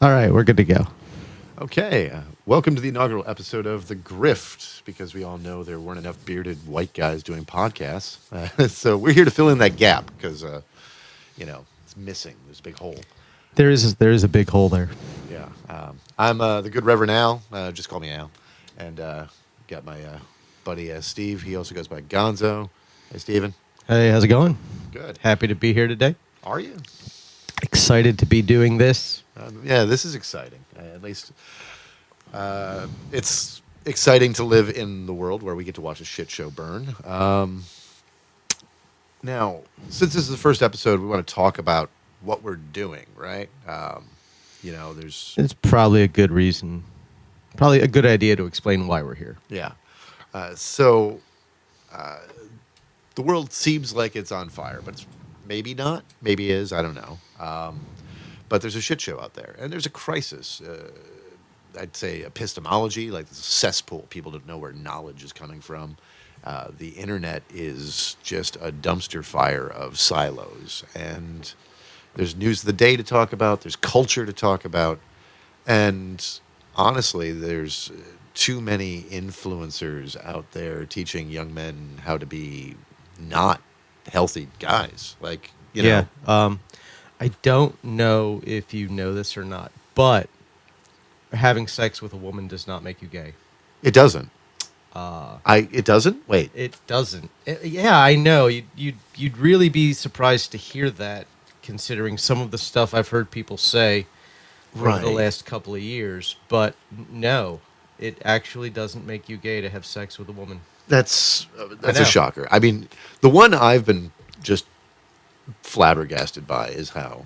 All right, we're good to go. Okay, welcome to the inaugural episode of The Grift, because we all know there weren't enough bearded white guys doing podcasts. So we're here to fill in that gap because, it's missing. There's a big hole. There is a big hole there. Yeah. I'm the good Reverend Al. Just call me Al. And got my buddy Steve. He also goes by Gonzo. Hey, Steven. Hey, how's it going? Good. Happy to be here today. Are you? Excited to be doing this. Yeah, this is exciting. At least it's exciting to live in the world where we get to watch a shit show burn. Now, since this is the first episode, we want to talk about what we're doing, right? There's It's probably a good reason, probably a good idea to explain why we're here. yeah. So the world seems like it's on fire, but it's maybe not. Maybe is. I don't know. But there's a shit show out there, and there's a crisis. I'd say epistemology, like this cesspool. People don't know where knowledge is coming from. The internet is just a dumpster fire of silos, and there's news of the day to talk about. There's culture to talk about, and honestly, there's too many influencers out there teaching young men how to be not healthy guys. Like, Yeah. I don't know if you know this or not, but having sex with a woman does not make you gay. it doesn't. It doesn't. Wait. It doesn't. Yeah, I know. You'd really be surprised to hear that, considering some of the stuff I've heard people say over the Right. last couple of years. But no, it actually doesn't make you gay to have sex with a woman. That's know. a shocker. I mean, the one I've been just flabbergasted by is how,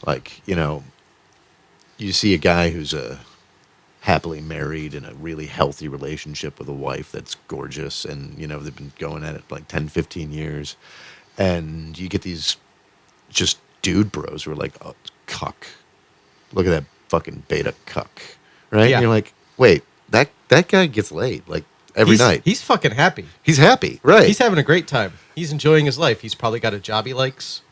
like, you see a guy who's happily married in a really healthy relationship with a wife that's gorgeous, and they've been going at it for like 10, 15 years, and you get these just dude bros who are like, oh, cuck, look at that fucking beta cuck, right? Yeah. And you're like, wait, that guy gets laid like every night. He's fucking happy. He's happy, right? He's having a great time. He's enjoying his life. He's probably got a job he likes.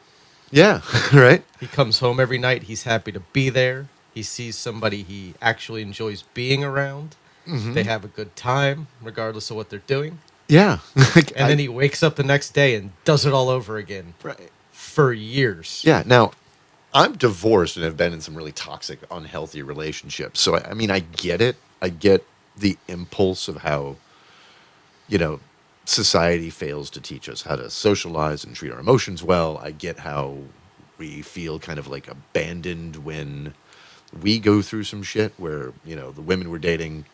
Yeah, right. He comes home every night. He's happy to be there. He sees somebody he actually enjoys being around. Mm-hmm. They have a good time, regardless of what they're doing. Yeah, And then he wakes up the next day and does it all over again right. for years. Yeah. Now, I'm divorced and have been in some really toxic, unhealthy relationships. So I mean, I get it. I get the impulse of how, society fails to teach us how to socialize and treat our emotions well. I get how we feel kind of like abandoned when we go through some shit where, the women we're dating,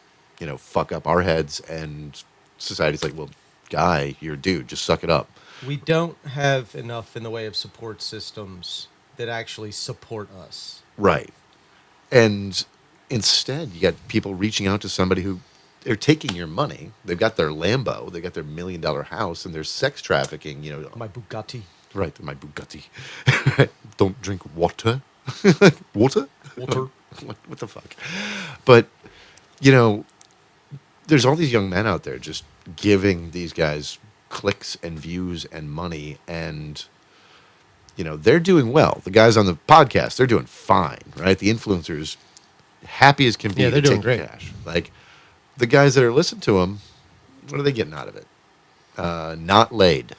fuck up our heads, and society's like, well, guy, you're a dude, just suck it up. We don't have enough in the way of support systems that actually support us. Right. And instead, you got people reaching out to somebody who they're taking your money. They've got their Lambo, they got their $1 million house, and they're sex trafficking, My Bugatti. right, my Bugatti. Don't drink water. Water? Water. What the fuck? But, there's all these young men out there just giving these guys clicks and views and money, and they're doing well. The guys on the podcast, they're doing fine, right? The influencers, happy as can be. Yeah, they're to doing take great. Cash. Like the guys that are listening to them, what are they getting out of it? Not laid,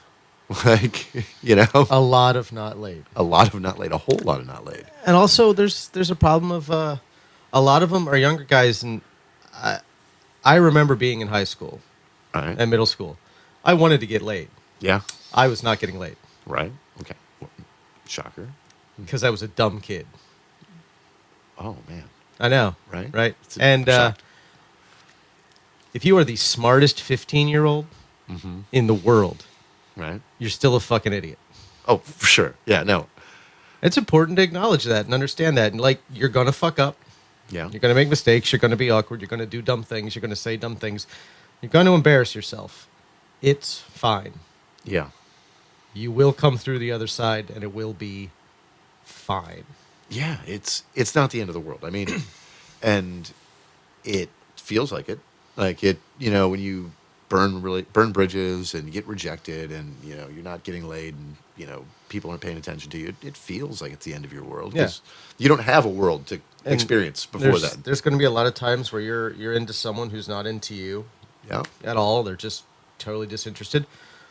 like A lot of not laid. a lot of not laid, a whole lot of not laid. And also, there's a problem of a lot of them are younger guys, and I remember being in high school All right. and middle school. I wanted to get laid. Yeah. I was not getting laid Right. Okay. Shocker. because I was a dumb kid. Oh man. I know, Right. right? It's a And shock. if you are the smartest 15-year-old Mm-hmm. in the world, Right. you're still a fucking idiot. Oh, for sure. Yeah. No. It's important to acknowledge that and understand that. And like, you're gonna fuck up. Yeah. You're gonna make mistakes. You're gonna be awkward. You're gonna do dumb things. You're gonna say dumb things. You're gonna embarrass yourself. It's fine. Yeah. You will come through the other side, and it will be fine. Yeah. It's not the end of the world. I mean, and it feels like it. Like it. When you burn bridges and get rejected, and you're not getting laid, and people aren't paying attention to you. It feels like it's the end of your world. 'Cause you don't have a world to And experience before that. there's going to be a lot of times where you're into someone who's not into you Yeah. at all. They're just totally disinterested.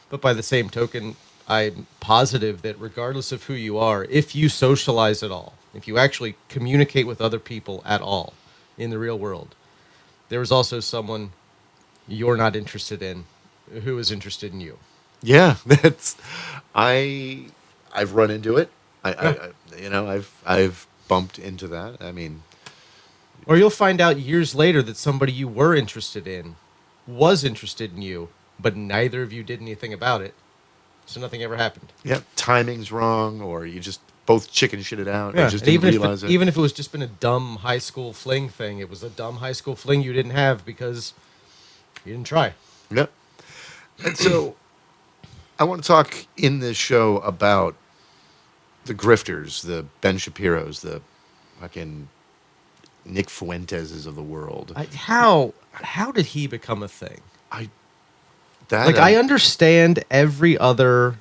But by the same token, I'm positive that regardless of who you are, if you socialize at all, if you actually communicate with other people at all in the real world, there is also someone you're not interested in who is interested in you. Yeah, that's I've run into it. Yeah. I've bumped into that. I mean, Or you'll find out years later that somebody you were interested in was interested in you, but neither of you did anything about it. So nothing ever happened. yeah, timing's wrong, or you just both chicken shitted out Yeah, and just and didn't realize it. even if it was just been a dumb high school fling thing, it was a dumb high school fling you didn't have because you didn't try. Yep. And so, I want to talk in this show about the grifters, the Ben Shapiros, the fucking Nick Fuenteses of the world. How did he become a thing? I that Like, I understand every other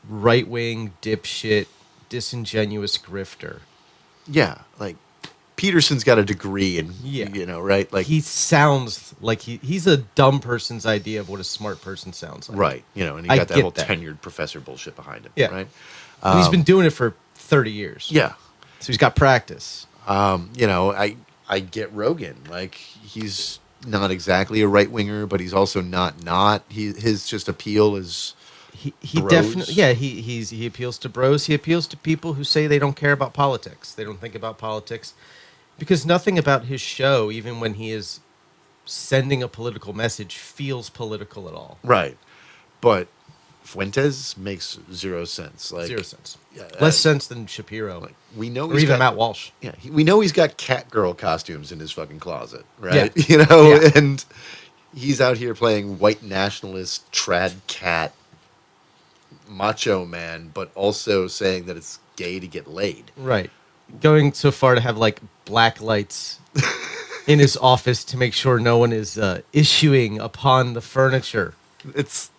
right wing dipshit disingenuous grifter. yeah, like Peterson's got a degree in, Yeah. right? Like, He sounds like he's a dumb person's idea of what a smart person sounds like. right, and he I got that get whole that. tenured professor bullshit behind him, Yeah. right? And he's been doing it for 30 years. Yeah. So he's got practice. I get Rogan. Like, he's not exactly a right winger, but he's also not. His just appeal is He bros. definitely he appeals to bros. He appeals to people who say they don't care about politics. They don't think about politics because nothing about his show, even when he is sending a political message, feels political at all. right. But Fuentes makes zero sense. Like, 0 cents. yeah, Less sense than Shapiro, like, we know or he's even got, Matt Walsh. Yeah, we know he's got cat girl costumes in his fucking closet, right? Yeah. Yeah. And he's out here playing white nationalist trad cat macho man, but also saying that it's gay to get laid. Right. Going so far to have like black lights in his office to make sure no one is issuing upon the furniture It's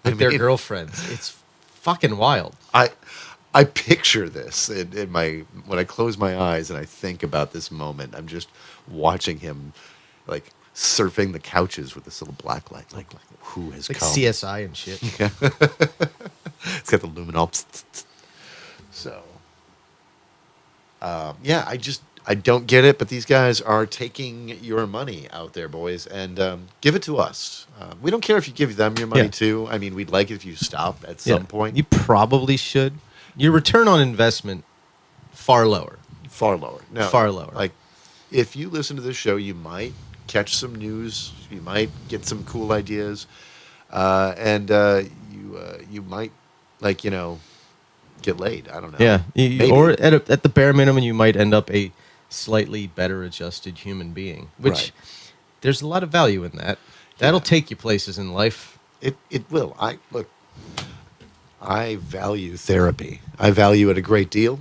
with their girlfriends. It's fucking wild. I picture this in my when I close my eyes and I think about this moment. I'm just watching him like surfing the couches with this little black light. Like who has Like come? CSI and shit. It's got the luminol. So, yeah, I don't get it, but these guys are taking your money out there, boys, and give it to us. We don't care if you give them your money Yeah. too. I mean, we'd like it if you stop at some point. You probably should. Your return on investment, far lower. Far lower. No, Far lower. Like, if you listen to this show, you might catch some news. You might get some cool ideas, and you might, like, get laid. I don't know. Yeah. Maybe. Or at the bare minimum, you might end up a slightly better adjusted human being, which Right. there's a lot of value in that. That'll take you places in life. It will. I value therapy. I value it a great deal.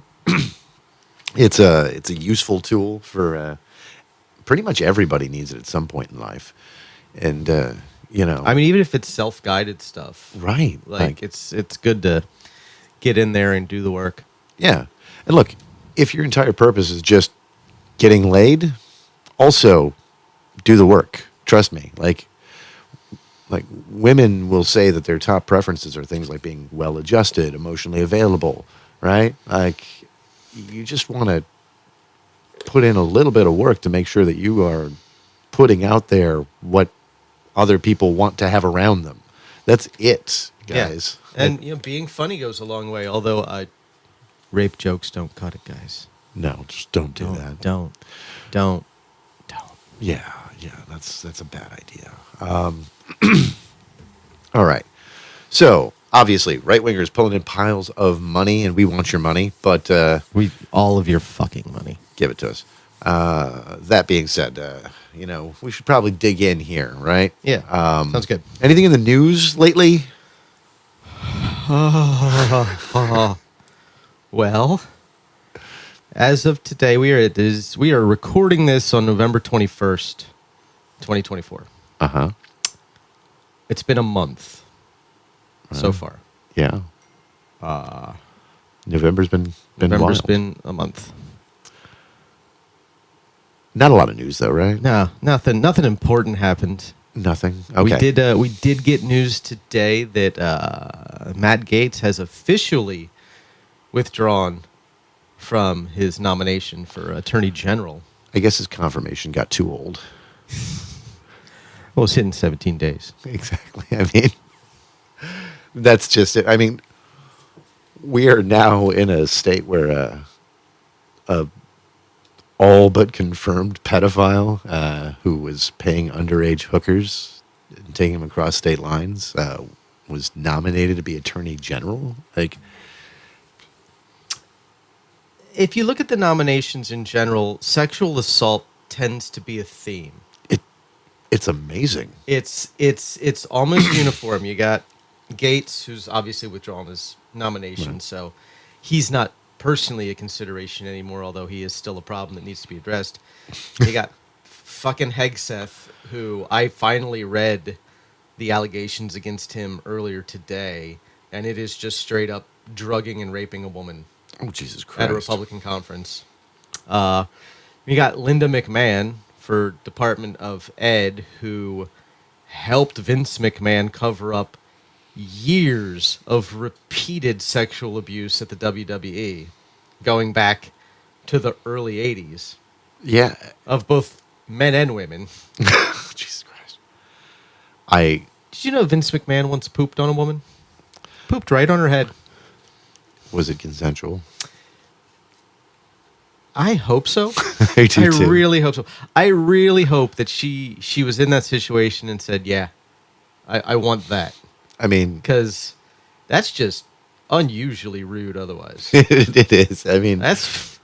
It's a useful tool for pretty much everybody needs it at some point in life, and I mean, even if it's self-guided stuff, right, like it's good to get in there and do the work. yeah. And look, if your entire purpose is just getting laid, also do the work. Trust me. Like women will say that their top preferences are things like being well-adjusted, emotionally available, right? Like, you just want to put in a little bit of work to make sure that you are putting out there what other people want to have around them. That's it, guys. Yeah. And being funny goes a long way. Although rape jokes don't cut it, guys. No, just don't do that. Don't. Yeah, that's a bad idea. All right. So, obviously, right-wingers pulling in piles of money, and we want your money, but All of your fucking money. give it to us. That being said, we should probably dig in here, right? Yeah. Sounds good. Anything in the news lately? Well, as of today, we are recording this on November 21st, 2024. Uh-huh. It's been a month so far. Yeah. November's been November's wild. been a month. Not a lot of news though, right? No, nothing important happened. Nothing. Okay. We did get news today that Matt Gaetz has officially withdrawn from his nomination for Attorney General. I guess his confirmation got too old. Well, it's hitting 17 days. Exactly. I mean, that's just it. I mean, we are now in a state where a all but confirmed pedophile who was paying underage hookers and taking them across state lines was nominated to be attorney general. Like, If you look at the nominations in general, sexual assault tends to be a theme. it's amazing. It's almost uniform. You got Gates, who's obviously withdrawn his nomination, Right. so he's not personally a consideration anymore, although he is still a problem that needs to be addressed. You got fucking Hegseth, who I finally read the allegations against him earlier today, and it is just straight up drugging and raping a woman Oh, Jesus Christ. at a Republican conference. You got Linda McMahon for Department of Ed, who helped Vince McMahon cover up years of repeated sexual abuse at the WWE, going back to the early 80s, Yeah. of both men and women. Jesus Christ. I Did you know Vince McMahon once pooped on a woman? Pooped right on her head. was it consensual? I hope so. I do I too. really hope so. I really hope that she was in that situation and said, yeah, I want that. I mean, Because that's just unusually rude otherwise. it is. I mean, That's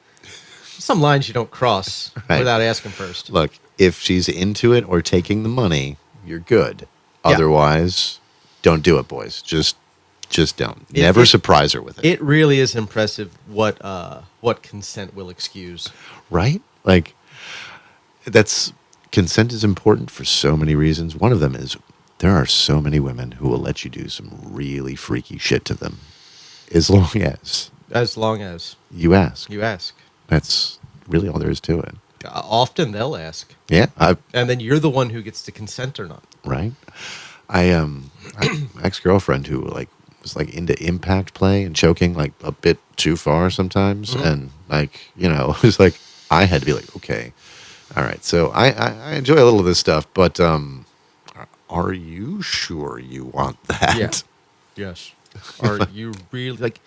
some lines you don't cross Right. without asking first. look, if she's into it or taking the money, you're good. Yeah. Otherwise, don't do it, boys. Just don't. It- Never it- surprise her with it. It really is impressive what consent will excuse. Right? Like, that's consent is important for so many reasons. One of them is there are so many women who will let you do some really freaky shit to them as long as you ask. You ask. That's really all there is to it. Often they'll ask, Yeah, and then you're the one who gets to consent or not. right. My ex-girlfriend who was into impact play and choking like a bit too far sometimes, and it was like I had to be like, okay, all right. So I enjoy a little of this stuff, but are you sure you want that? Yeah. Yes. Are you really like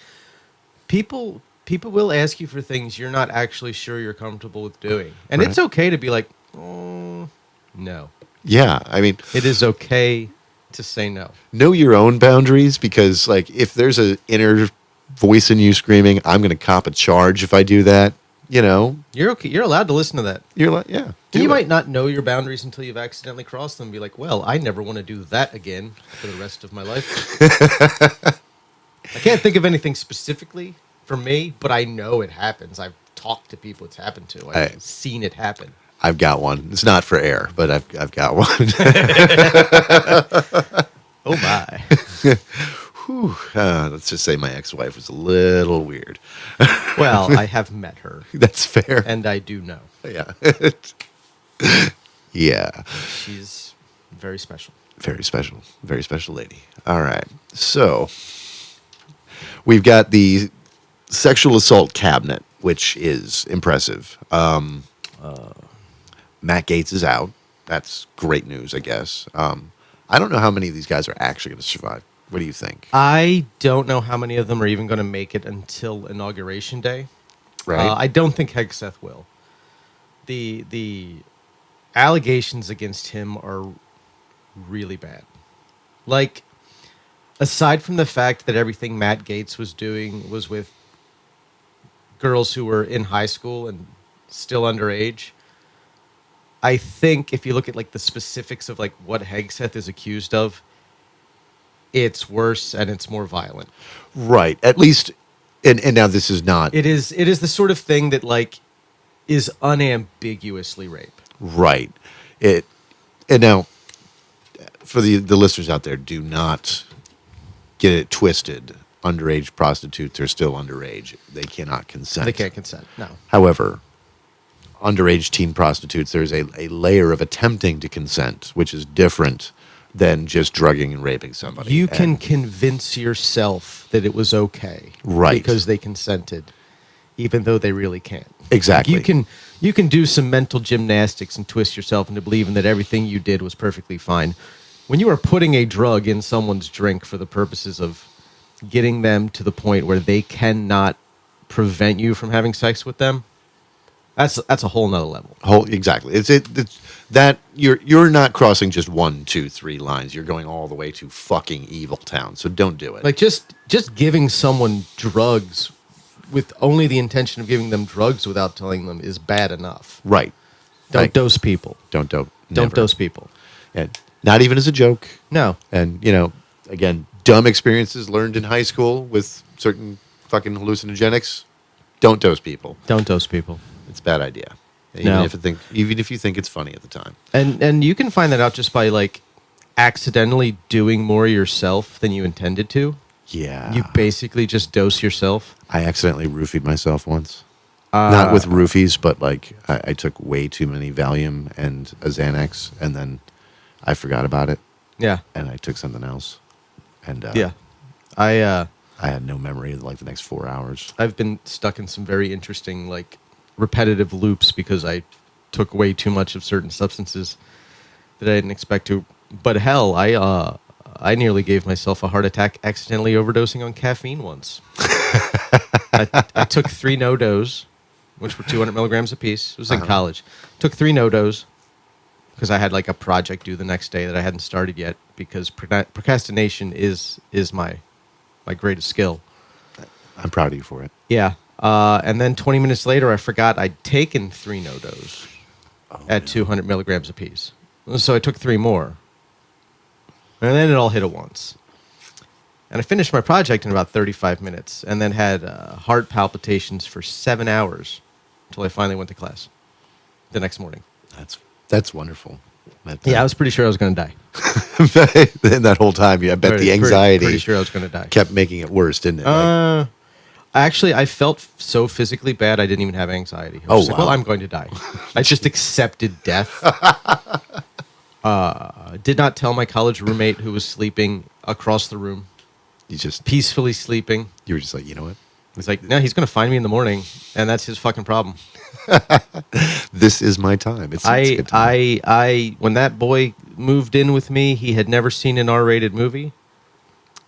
people will ask you for things you're not actually sure you're comfortable with doing. And it's Right. okay to be like, oh, no. Yeah, I mean, It is okay to say no. know your own boundaries, because if there's an inner voice in you screaming, I'm going to cop a charge if I do that, You're okay. You're allowed to listen to that. you're like, yeah. do You it. might not know your boundaries until you've accidentally crossed them and be like, well, I never want to do that again for the rest of my life. I can't think of anything specifically for me, but I know it happens. I've talked to people it's happened to. I've seen it happen. I've got one. It's not for air, but I've got one. Oh, my. Whew. Let's just say my ex-wife was a little weird. Well, I have met her, That's fair. and I do know. Yeah. Yeah. She's very special. Very special lady. All right. So we've got the sexual assault cabinet, which is impressive. Matt Gaetz is out. That's great news, I guess. I don't know how many of these guys are actually going to survive. What do you think? I don't know how many of them are even going to make it until Inauguration Day. Right? I don't think Hegseth will. The allegations against him are really bad. Like, aside from the fact that everything Matt Gaetz was doing was with girls who were in high school and still underage, I think if you look at the specifics of what Hegseth is accused of, it's worse and it's more violent. Right. At least, and now this is not It is the sort of thing that is unambiguously rape. right. And now, for the listeners out there, do not get it twisted. Underage prostitutes are still underage. They cannot consent. They can't consent. No. However, underage teen prostitutes, there's a layer of attempting to consent, which is different than just drugging and raping somebody. You can And- convince yourself that it was okay, Right. Because they consented, even though they really can't. Exactly. Like, you can do some mental gymnastics and twist yourself into believing that everything you did was perfectly fine. When you are putting a drug in someone's drink for the purposes of getting them to the point where they cannot prevent you from having sex with them, that's a whole nother level. Exactly. It's that you're not crossing just 1, 2, 3 lines. You're going all the way to fucking evil town. So don't do it. Like just giving someone drugs with only the intention of giving them drugs without telling them is bad enough. right. Don't Like, dose people. Don't Don't never. dose people. And not even as a joke. No. And again, dumb experiences learned in high school with certain fucking hallucinogenics. Don't dose people. Don't dose people. It's a bad idea. No. Even if you think it's funny at the time. And you can find that out just by like accidentally doing more yourself than you intended to. Yeah. You basically just dose yourself. I accidentally roofied myself once. Not with roofies, but like I took way too many Valium and a Xanax, and then I forgot about it, Yeah. and I took something else, and Yeah. I had no memory of like the next 4 hours. I've been stuck in some very interesting like repetitive loops because I took way too much of certain substances that I didn't expect to. But hell, I nearly gave myself a heart attack accidentally overdosing on caffeine once. I took 3 no-dos, which were 200 milligrams apiece. It was in college. Took 3 no-dos because I had like a project due the next day that I hadn't started yet because procrastination is my greatest skill. I'm proud of you for it. Yeah. And then 20 minutes later, I forgot I'd taken 3 no-dos at 200 milligrams apiece. So I took 3 more. And then it all hit at once. And I finished my project in about 35 minutes and then had heart palpitations for 7 hours until I finally went to class the next morning. That's wonderful. Yeah, I was pretty sure I was going to die. And that whole time, I bet the anxiety Pretty sure I was going to die. kept making it worse, didn't it? Like, Actually, I felt so physically bad, I didn't even have anxiety. I was just like, wow. well, I'm going to die. I just accepted death. Did not tell my college roommate who was sleeping across the room, you peacefully sleeping. were just like, you know what? He's like, no, he's going to find me in the morning, and that's his fucking problem. This is my time. It's a good time. When that boy moved in with me, he had never seen an R-rated movie.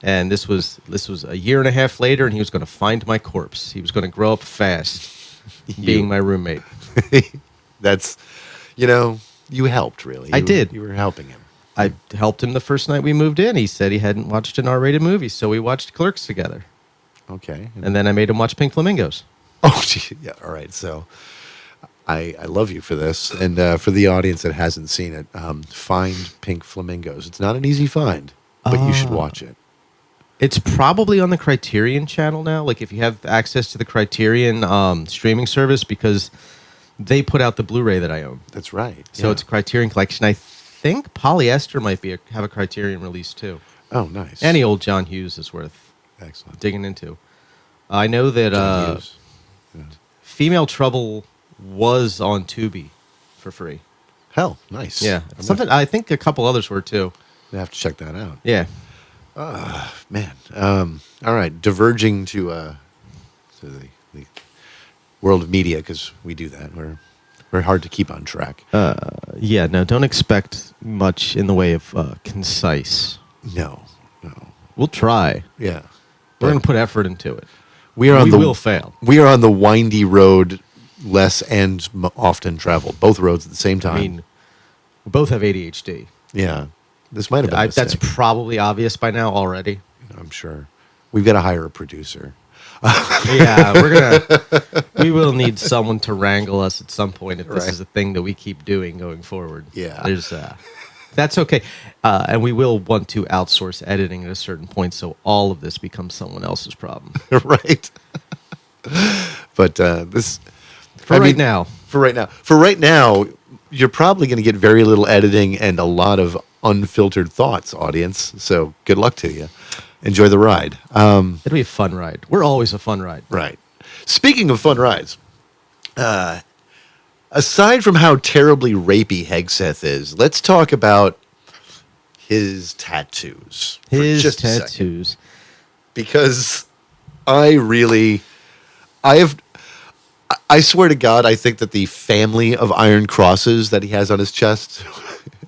And this was a year and a half later, and he was going to find my corpse. He was going to grow up fast, being my roommate. That's, you helped, really. I did. You were helping him. I helped him the first night we moved in. He said he hadn't watched an R-rated movie, so we watched Clerks together. Okay. And then I made him watch Pink Flamingos. Oh, gee, yeah. All right. So I love you for this. And for the audience that hasn't seen it, find Pink Flamingos. It's not an easy find, but you should watch it. It's probably on the Criterion channel now, like if you have access to the Criterion streaming service, because they put out the Blu-ray that I own. That's right. So yeah. it's a Criterion collection. I think Polyester might have a Criterion release too. Oh, nice. Any old John Hughes is worth Excellent. digging into. I know that John Hughes. Yeah. Female Trouble was on Tubi for free. Hell, nice. Yeah, I'm something. I think a couple others were too. gonna have to check that out. Yeah. Man. All right. Diverging to the world of media, because we do that. We're hard to keep on track. Yeah. No, don't expect much in the way of concise. No. We'll try. Yeah. We're going to put effort into it. We will fail. We are on the windy road, less and often traveled. Both roads at the same time. I mean, we both have ADHD. Yeah. This might have been a That's mistake. probably obvious by now already. I'm sure. We've got to hire a producer. Yeah, we will need someone to wrangle us at some point if this Right. is a thing that we keep doing going forward. Yeah. That's okay. And we will want to outsource editing at a certain point, so all of this becomes someone else's problem. Right. But this... For right now. For right now, you're probably going to get very little editing and a lot of unfiltered thoughts, audience. So good luck to you. Enjoy the ride. It'll be a fun ride. We're always a fun ride. Right. Speaking of fun rides, Aside from how terribly rapey Hegseth is, let's talk about his tattoos. For His just a second. tattoos. Because I have, I swear to God, I think that the family of iron crosses that he has on his chest,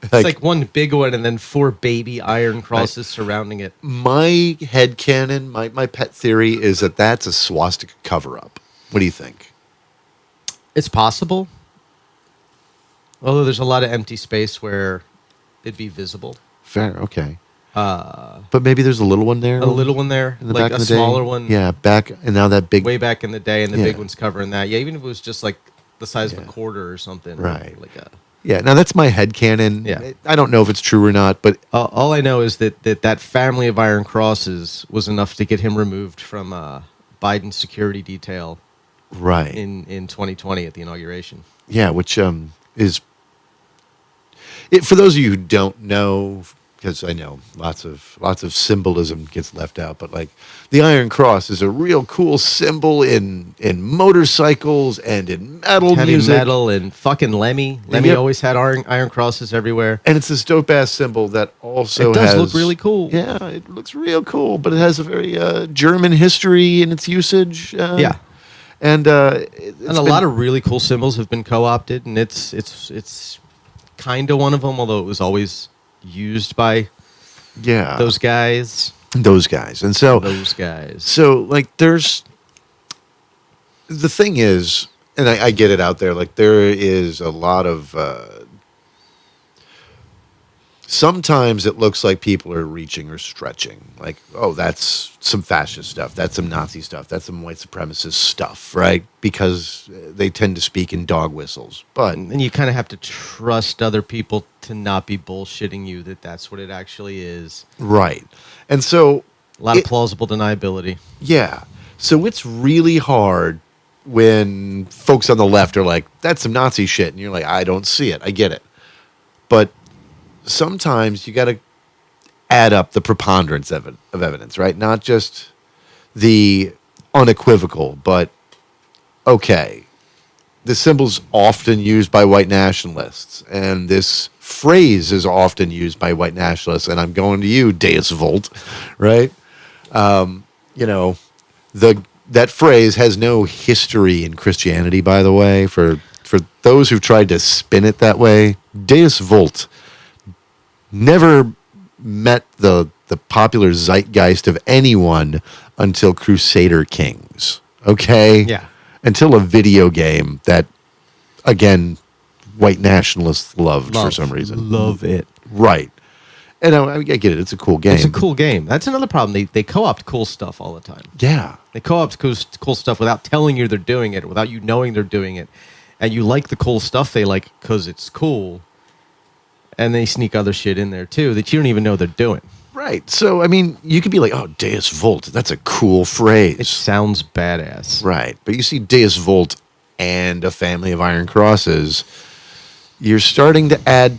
It's like one big one and then 4 baby iron crosses surrounding it. my headcanon, my pet theory is that that's a swastika cover-up. What do you think? It's possible. Although there's a lot of empty space where it'd be visible. Fair, okay. But maybe there's a little one there. A little one there, in the like back a of the smaller day. one. Yeah, back and now that big. Way back in the day, and the Yeah. big one's covering that. Yeah, even if it was just like the size of Yeah. a quarter or something. Right. Like a, Yeah, now that's my headcanon. Yeah. I don't know if it's true or not, but all I know is that family of iron crosses was enough to get him removed from Biden's security detail right. in 2020 at the inauguration. Yeah, which is it, for those of you who don't know, because I know lots of symbolism gets left out, but like the Iron Cross is a real cool symbol in motorcycles and in metal Heavy music. metal and fucking Lemmy. Lemmy Yep. always had iron crosses everywhere. And it's this dope ass symbol that also It does has, look really cool. Yeah, it looks real cool, but it has a very German history in its usage. Yeah. And And a lot of really cool symbols have been co-opted, and it's kind of one of them, although it was always used by those guys. those guys. And so Those guys. So, like, there's the thing is, and I get it out there, like, there is a lot of sometimes it looks like people are reaching or stretching. Like, oh, that's some fascist stuff. That's some Nazi stuff. That's some white supremacist stuff, right? Because they tend to speak in dog whistles. But And you kind of have to trust other people to not be bullshitting you that that's what it actually is. right. And so A lot of plausible deniability. yeah. So it's really hard when folks on the left are like, that's some Nazi shit. And you're like, I don't see it. I get it. But sometimes you got to add up the preponderance of evidence, right? Not just the unequivocal, but okay, the symbol's often used by white nationalists, and this phrase is often used by white nationalists, and I'm going to you, Deus Volt, right? You know, that phrase has no history in Christianity, by the way. For those who've tried to spin it that way, Deus Volt never met the popular zeitgeist of anyone until Crusader Kings. Okay? Yeah. Until a video game that, again, white nationalists loved for some reason. Love it. Right. And I get it. It's a cool game. It's a cool game. That's another problem. They co-opt cool stuff all the time. Yeah. They co-opt cool stuff without telling you they're doing it, without you knowing they're doing it. And you like the cool stuff they like because it's cool. And they sneak other shit in there, too, that you don't even know they're doing. Right. So, I mean, you could be like, oh, Deus Volt. That's a cool phrase. It sounds badass. Right. But you see Deus Volt and a family of iron crosses, you're starting to add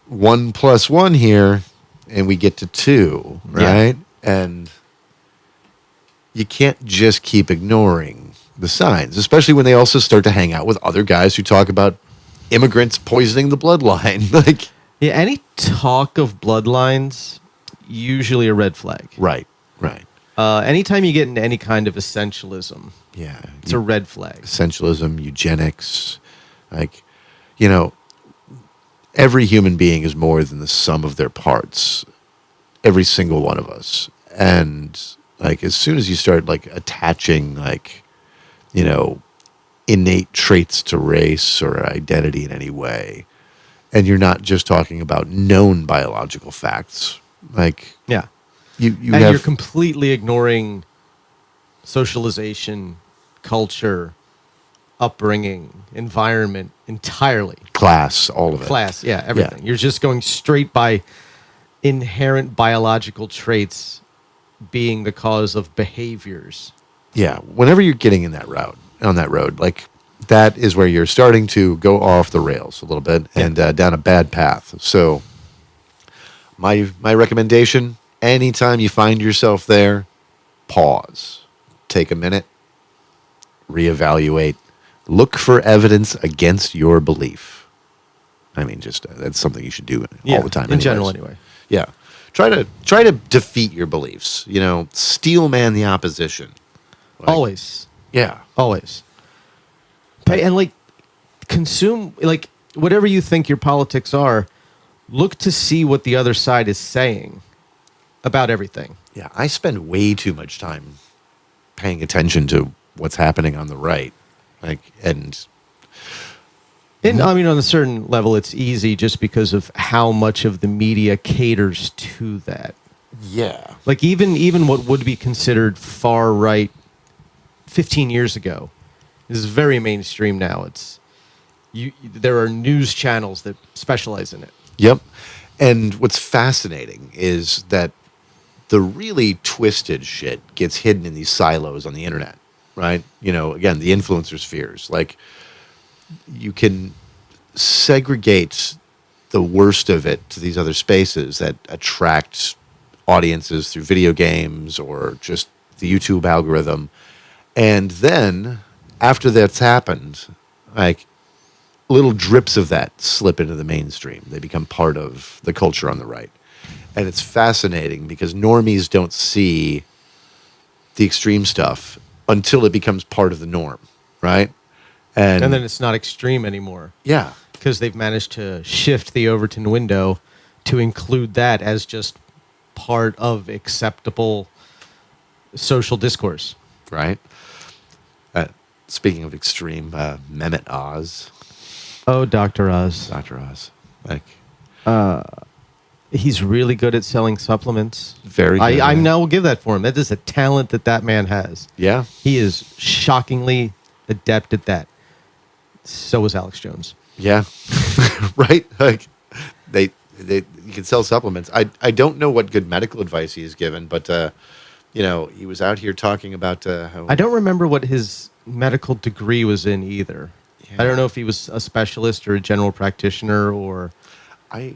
1 + 1 here, and we get to 2, right? And you can't just keep ignoring the signs, especially when they also start to hang out with other guys who talk about immigrants poisoning the bloodline. Like, Yeah, any talk of bloodlines, usually a red flag. right. Anytime you get into any kind of essentialism, Yeah. it's a red flag. Essentialism, eugenics, like, you know, every human being is more than the sum of their parts. Every single one of us. And like, as soon as you start like attaching like, you know, innate traits to race or identity in any way, and you're not just talking about known biological facts, like Yeah. you And have you're completely ignoring socialization, culture, upbringing, environment entirely. class, all of it. Class, yeah, everything. You're just going straight by inherent biological traits being the cause of behaviors. Yeah, whenever you're getting in that route, on that road, like that is where you're starting to go off the rails a little bit and down a bad path. So my recommendation, anytime you find yourself there, pause, take a minute, reevaluate, Look for evidence against your belief. I mean, just that's something you should do all the time. In general, anyways. anyway. Yeah. Try to defeat your beliefs. Steel man the opposition. Like, Always. Yeah. Always. And like consume like whatever you think your politics are, look to see what the other side is saying about everything. Yeah. I spend way too much time paying attention to what's happening on the right. And I mean, on a certain level, it's easy just because of how much of the media caters to that. yeah. Like even what would be considered far right 15 years ago is very mainstream now. There are news channels that specialize in it. Yep. And what's fascinating is that the really twisted shit gets hidden in these silos on the internet, right? Again, the influencer spheres. Like, you can segregate the worst of it to these other spaces that attract audiences through video games or just the YouTube algorithm. And then, after that's happened, like, little drips of that slip into the mainstream. They become part of the culture on the right. And it's fascinating because normies don't see the extreme stuff until it becomes part of the norm, right? And then it's not extreme anymore yeah, because they've managed to shift the Overton window to include that as just part of acceptable social discourse. right. Speaking of extreme, Mehmet Oz, Oh, Dr. Oz. Dr. Oz, like He's really good at selling supplements. very good. I now will give that for him. That is a talent that man has. Yeah, He is shockingly adept at that. So is Alex Jones. yeah, right. Like they you can sell supplements. I don't know what good medical advice he's given, but he was out here talking about how I don't remember what his medical degree was in either. Yeah. I don't know if he was a specialist or a general practitioner or I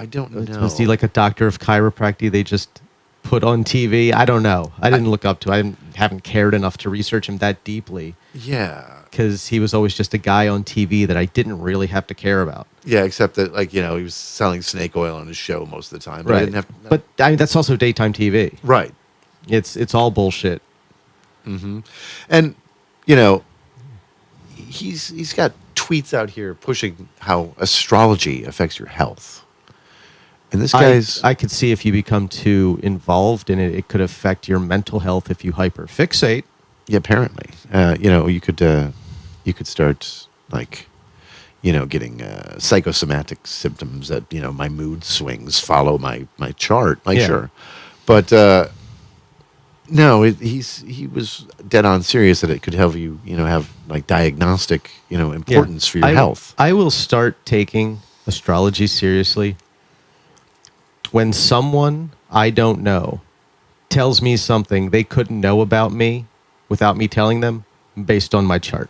don't know. was he like a doctor of chiropractic they just put on TV? I don't know. I didn't look up to. I haven't cared enough to research him that deeply Yeah. because he was always just a guy on TV that I didn't really have to care about. Yeah, except that he was selling snake oil on his show most of the time. But I Right. didn't have But I mean, that's also daytime TV. right. It's all bullshit. And he's got tweets out here pushing how astrology affects your health. And this guy's I could see if you become too involved in it, it could affect your mental health if you hyperfixate. yeah, apparently. You could start getting psychosomatic symptoms that my mood swings follow my chart. Yeah. Sure. But no, he was dead on serious that it could help you have diagnostic importance for your health. I will start taking astrology seriously when someone I don't know tells me something they couldn't know about me without me telling them based on my chart.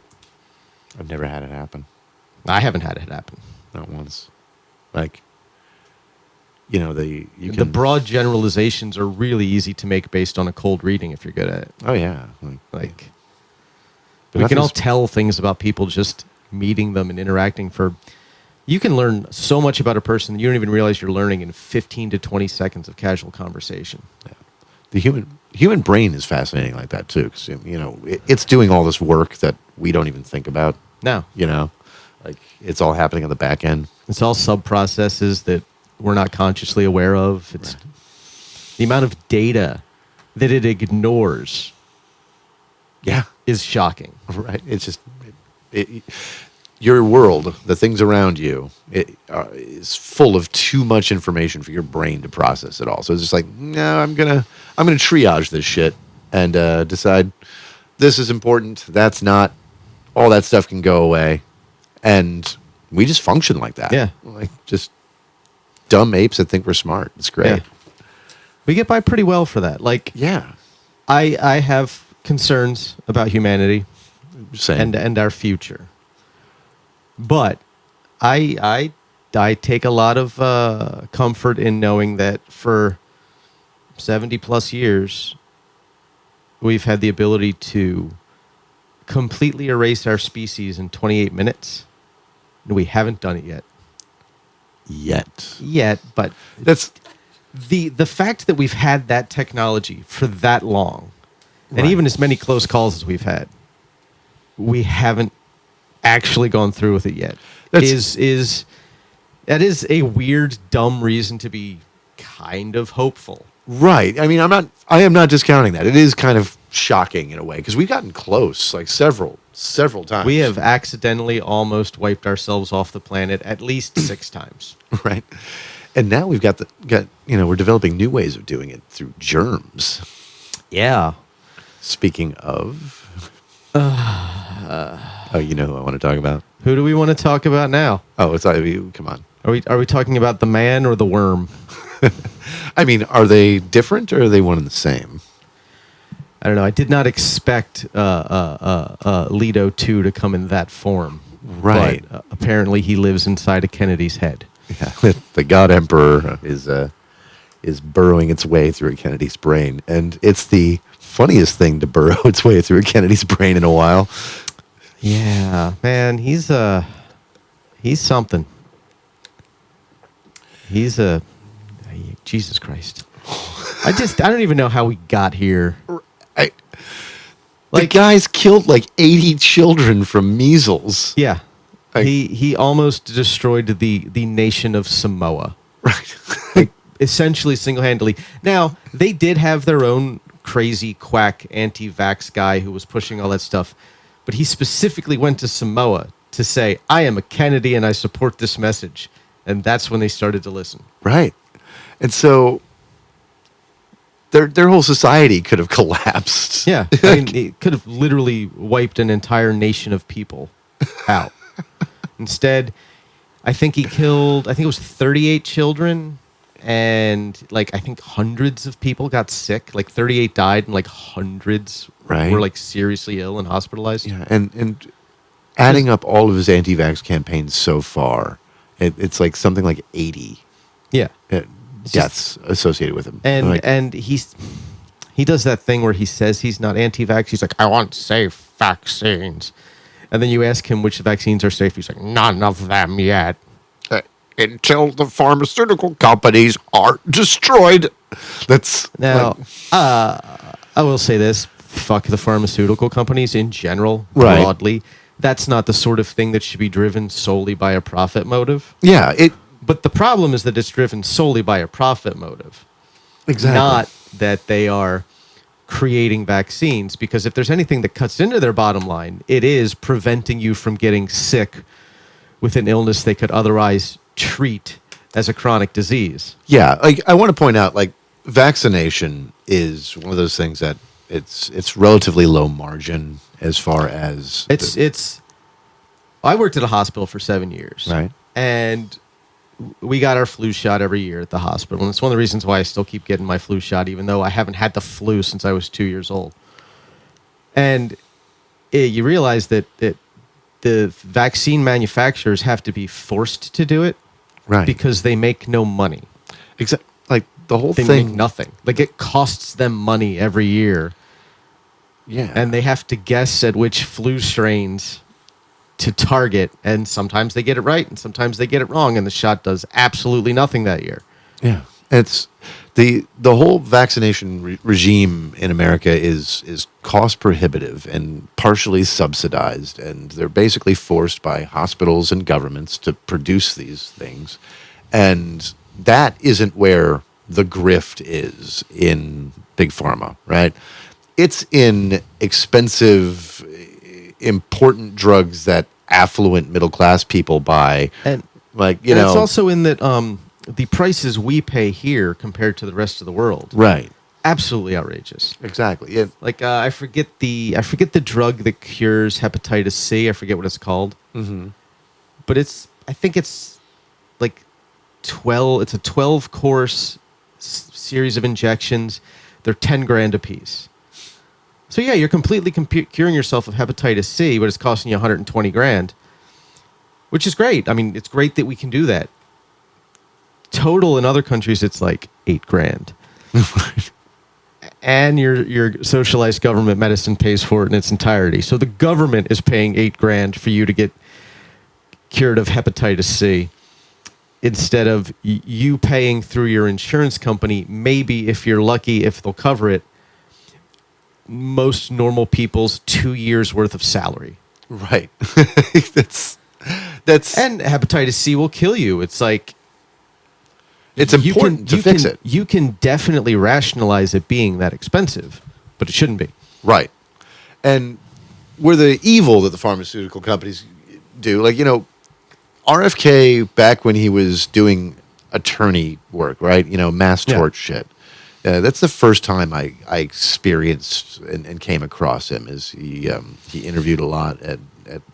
I've never had it happen. I haven't had it happen. Not once. The The broad generalizations are really easy to make based on a cold reading if you're good at it. Oh yeah. Like But we can all nothing's- tell things about people just meeting them and interacting for. You can learn so much about a person that you don't even realize you're learning in 15 to 20 seconds of casual conversation. the human brain is fascinating like that too, because it's doing all this work that we don't even think about. Now, It's all happening on the back end. it's all sub processes that we're not consciously aware of. It's the amount of data that it ignores Yeah, is shocking. right. It's just your world, the things around you, is full of too much information for your brain to process it all. So it's just like, no, I'm gonna triage this shit and decide this is important, that's not. All that stuff can go away, and we just function like that. Yeah. Just dumb apes that think we're smart. It's great. Yeah. We get by pretty well for that. Yeah. I have concerns about humanity Same. and our future. But I take a lot of comfort in knowing that for 70 plus years, we've had the ability to completely erase our species in 28 minutes. And we haven't done it yet. But That's the fact that we've had that technology for that long, and Right. even as many close calls as we've had, we haven't actually gone through with it yet. That's- That is a weird, dumb reason to be kind of hopeful. right. I mean, I am not discounting that. It is kind of shocking in a way because we've gotten close like several times. We have accidentally almost wiped ourselves off the planet at least 6 times. right. And now we've got we're developing new ways of doing it through germs. Yeah. Speaking of, oh, you know who I want to talk about? Who do we want to talk about now? Oh, come on. Are we talking about the man or the worm? I mean, are they different or are they one and the same? I don't know. I did not expect Leto 2 to come in that form. Right. But, apparently he lives inside of Kennedy's head. Yeah, the God Emperor is burrowing its way through a Kennedy's brain, and it's the funniest thing to burrow its way through a Kennedy's brain in a while. Yeah, man, he's something. Jesus Christ. I don't even know how we got here. The guy's killed like 80 children from measles. Yeah. Like- He almost destroyed the nation of Samoa. Right. Essentially single-handedly. Now, they did have their own crazy quack anti-vax guy who was pushing all that stuff, but he specifically went to Samoa to say, I am a Kennedy and I support this message. And that's when they started to listen. Right. And so their whole society could have collapsed. Yeah. I mean, it could have literally wiped an entire nation of people out. Instead, I think it was 38 children, and I think hundreds of people got sick. 38 died, and hundreds Right. were seriously ill and hospitalized. Yeah, and adding up all of his anti-vax campaigns so far, it's like something like 80 Yeah. deaths associated with him. And he does that thing where he says he's not anti-vax. He's like, I want safe vaccines. And then you ask him which vaccines are safe. He's like, none of them yet. Until the pharmaceutical companies are destroyed. That's Now, I will say this. Fuck the pharmaceutical companies in general, Right. broadly. That's not the sort of thing that should be driven solely by a profit motive. yeah, But the problem is that it's driven solely by a profit motive. exactly. Not that they are creating vaccines, because if there's anything that cuts into their bottom line, it is preventing you from getting sick with an illness they could otherwise treat as a chronic disease. Yeah, I want to point out, vaccination is one of those things that it's relatively low margin as far as I worked at a hospital for 7 years. Right. And we got our flu shot every year at the hospital. And it's one of the reasons why I still keep getting my flu shot, even though I haven't had the flu since I was 2 years old. And you realize that the vaccine manufacturers have to be forced to do it, right, because they make no money. like the whole They thing. make nothing. It costs them money every year. Yeah, And they have to guess at which flu strains to target, and sometimes they get it right and sometimes they get it wrong, and the shot does absolutely nothing that year. yeah, it's the whole vaccination regime in America is cost prohibitive and partially subsidized, and they're basically forced by hospitals and governments to produce these things, and that isn't where the grift is in big pharma, right? It's in expensive, important drugs that affluent middle class people buy, And you know, it's also in that the prices we pay here compared to the rest of the world, right? absolutely outrageous. Exactly. Yeah. I forget the drug that cures hepatitis C. I forget what it's called. Mm-hmm. But I think it's 12. It's a 12-course series of injections. They're $10,000 a piece. So yeah, you're completely curing yourself of hepatitis C, but it's costing you $120,000, which is great. I mean, it's great that we can do that. Total in other countries, it's like $8,000. and your socialized government medicine pays for it in its entirety. So the government is paying $8,000 for you to get cured of hepatitis C, instead of you paying through your insurance company. Maybe if you're lucky, if they'll cover it, most normal people's 2 years worth of salary. Right. that's And hepatitis C will kill you. It's like, it's important to fix it. You can definitely rationalize it being that expensive, but it shouldn't be. Right. And where the evil that the pharmaceutical companies do, like, RFK, back when he was doing attorney work, right? Mass tort shit. That's the first time I experienced and came across him. Is he interviewed a lot at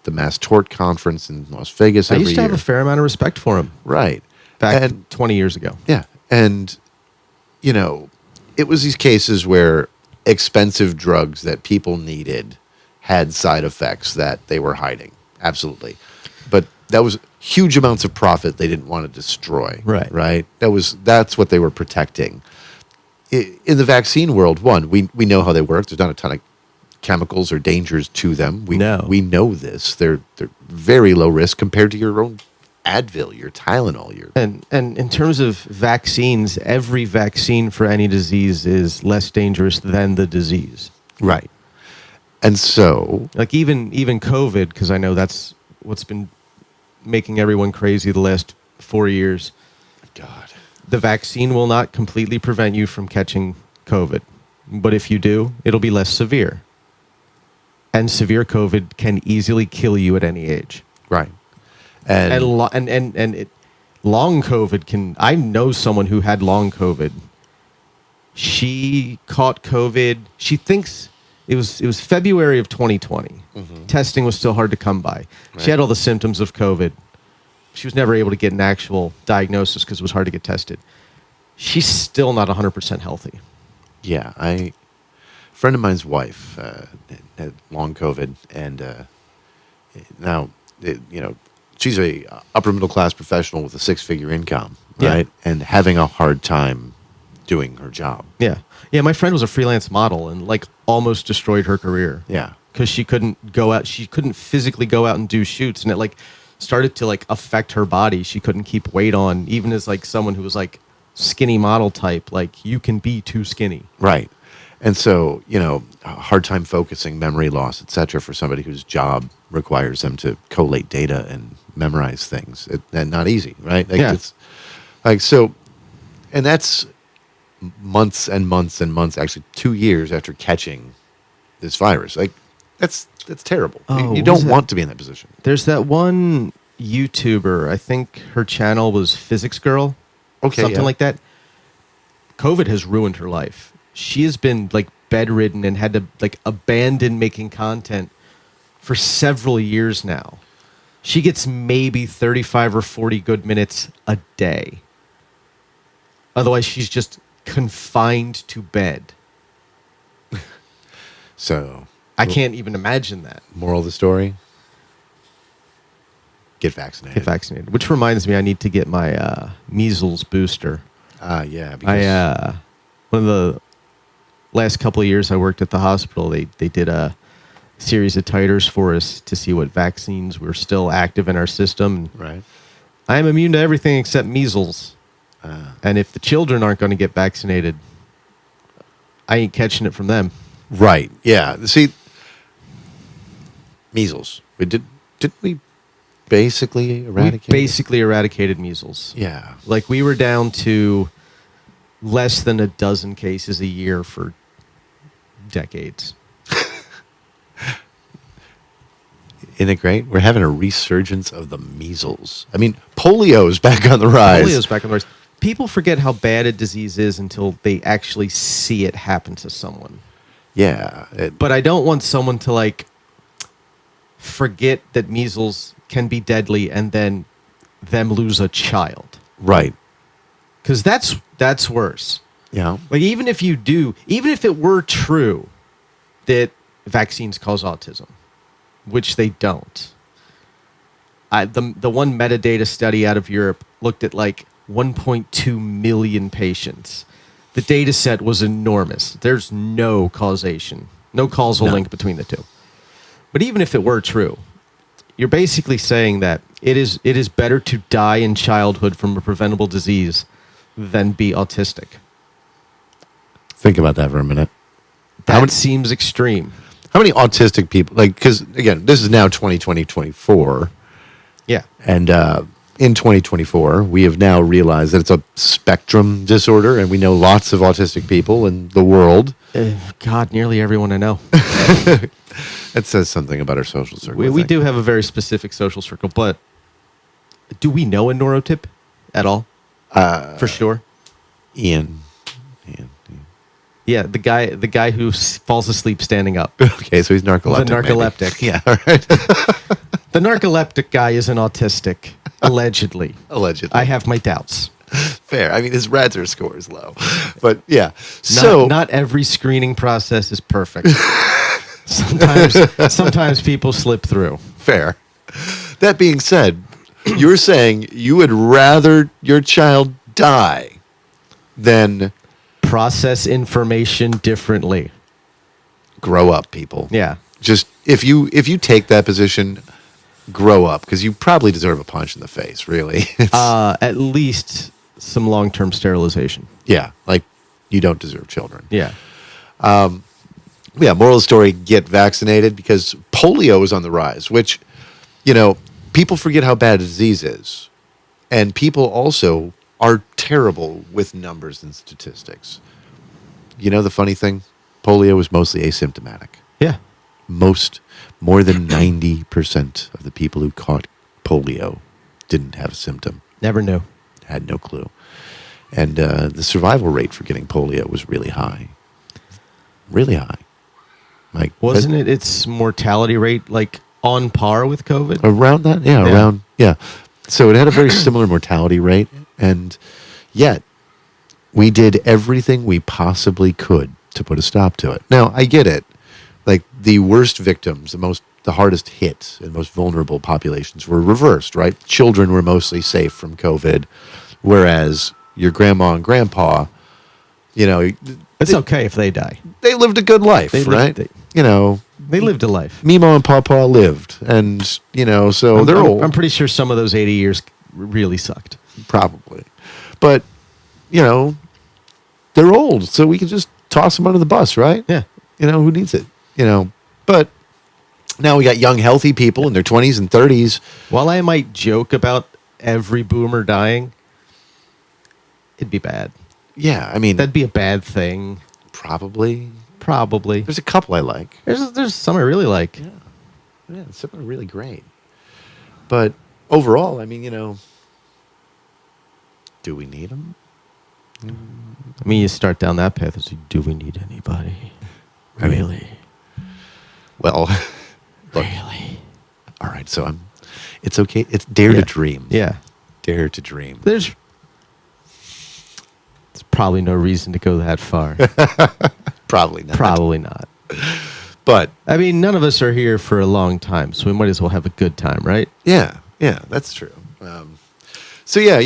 the Mass Tort Conference in Las Vegas every year. I used to have a fair amount of respect for him. Right. Back 20 years ago. Yeah. And, it was these cases where expensive drugs that people needed had side effects that they were hiding. Absolutely. But that was huge amounts of profit they didn't want to destroy. Right. Right. That's what they were protecting. In the vaccine world, we know how they work. There's not a ton of chemicals or dangers to them. We know this. They're very low risk compared to your own Advil, your Tylenol, and in terms of vaccines, every vaccine for any disease is less dangerous than the disease. Right. And so, like even COVID, because I know that's what's been making everyone crazy the last 4 years. God, the vaccine will not completely prevent you from catching COVID, but if you do, it'll be less severe. And severe COVID can easily kill you at any age. Right. And long COVID can. I know someone who had long COVID. She caught COVID. She thinks it was February of 2020. Mm-hmm. Testing was still hard to come by. Right. She had all the symptoms of COVID. She was never able to get an actual diagnosis because it was hard to get tested. She's still not 100% healthy. Yeah, a friend of mine's wife had long COVID, and now she's a upper middle class professional with a 6-figure income, right? Yeah. And having a hard time doing her job. Yeah. Yeah, my friend was a freelance model and almost destroyed her career. Yeah. Because she couldn't go out, she couldn't physically go out and do shoots, and it started to affect her body. She couldn't keep weight on, even as someone who was skinny model type, you can be too skinny. Right. And so, a hard time focusing, memory loss, etc., for somebody whose job requires them to collate data and memorize things. And not easy, right? It's so, and that's months and months and months, actually 2 years after catching this virus. That's terrible. Oh, you don't want to be in that position. There's that one YouTuber, I think her channel was Physics Girl. Okay. Something like that. COVID has ruined her life. She has been bedridden and had to abandon making content for several years now. She gets maybe 35 or 40 good minutes a day. Otherwise, she's just confined to bed. So I can't even imagine that. Moral of the story: get vaccinated. Get vaccinated. Which reminds me, I need to get my measles booster. Yeah. Because one of the last couple of years I worked at the hospital, they did a series of titers for us to see what vaccines were still active in our system. Right. I am immune to everything except measles. And if the children aren't going to get vaccinated, I ain't catching it from them. Right. Yeah. See, measles. Didn't we basically eradicate? We basically eradicated measles. Yeah. We were down to less than a dozen cases a year for decades. Isn't it great? We're having a resurgence of the measles. I mean, polio's back on the rise. Polio's back on the rise. People forget how bad a disease is until they actually see it happen to someone. Yeah. But I don't want someone to forget that measles can be deadly and then them lose a child. Right. Because that's worse. Yeah. Even if it were true that vaccines cause autism, which they don't. The one metadata study out of Europe looked at 1.2 million patients. The data set was enormous. There's no causation, no causal link between the two. But even if it were true, you're basically saying that it is better to die in childhood from a preventable disease than be autistic. Think about that for a minute. That seems extreme. How many autistic people, like, because, again, this is now 2024. Yeah. And in 2024, we have now realized that it's a spectrum disorder, and we know lots of autistic people in the world. God, nearly everyone I know. That says something about our social circle. We do have a very specific social circle, but do we know a neurotip at all? For sure. Ian. Yeah, the guy who falls asleep standing up. Okay, so he's narcoleptic. The narcoleptic. Maybe. Yeah, all right. The narcoleptic guy isn't autistic, allegedly. Allegedly. I have my doubts. Fair. I mean, his Radzer score is low. But, yeah. So Not every screening process is perfect. Sometimes people slip through. Fair. That being said, you're saying you would rather your child die than Process information differently. grow up, people. Yeah. Just if you take that position, grow up, because you probably deserve a punch in the face. Really. At least some long-term sterilization. Yeah, like you don't deserve children. Yeah. Yeah. Moral of the story: get vaccinated, because polio is on the rise. Which, people forget how bad a disease is, and people also are terrible with numbers and statistics. The funny thing? Polio is mostly asymptomatic. Yeah. More than 90% of the people who caught polio didn't have a symptom. Never knew. Had no clue. And the survival rate for getting polio was really high. Really high. Like, Wasn't it its mortality rate like on par with COVID? around that? Yeah. So it had a very similar mortality rate, and yet we did everything we possibly could to put a stop to it. Now, I get it. Like, the worst victims, the hardest hit and most vulnerable populations were reversed, right? Children were mostly safe from COVID, whereas your grandma and grandpa, It's okay if they die. they lived a good life, right? They lived a life. Mimo and Papa lived, and, so they're old. I'm pretty sure some of those 80 years really sucked. Probably. But, they're old, so we can just toss them under the bus, right? Yeah. Who needs it? But now we got young, healthy people in their 20s and 30s. While I might joke about every boomer dying, it'd be bad. Yeah, I mean, That'd be a bad thing. probably. Probably. There's a couple I like. There's some I really like. Yeah, some are really great. But overall, I mean, do we need them? I mean, you start down that path. It's like, do we need anybody? I mean, Really? Well, look, Really? all right, so it's okay. It's dare to dream. Yeah. Dare to dream. There's probably no reason to go that far. Probably not. Probably not. But I mean, none of us are here for a long time, so we might as well have a good time, right? yeah, that's true. So yeah,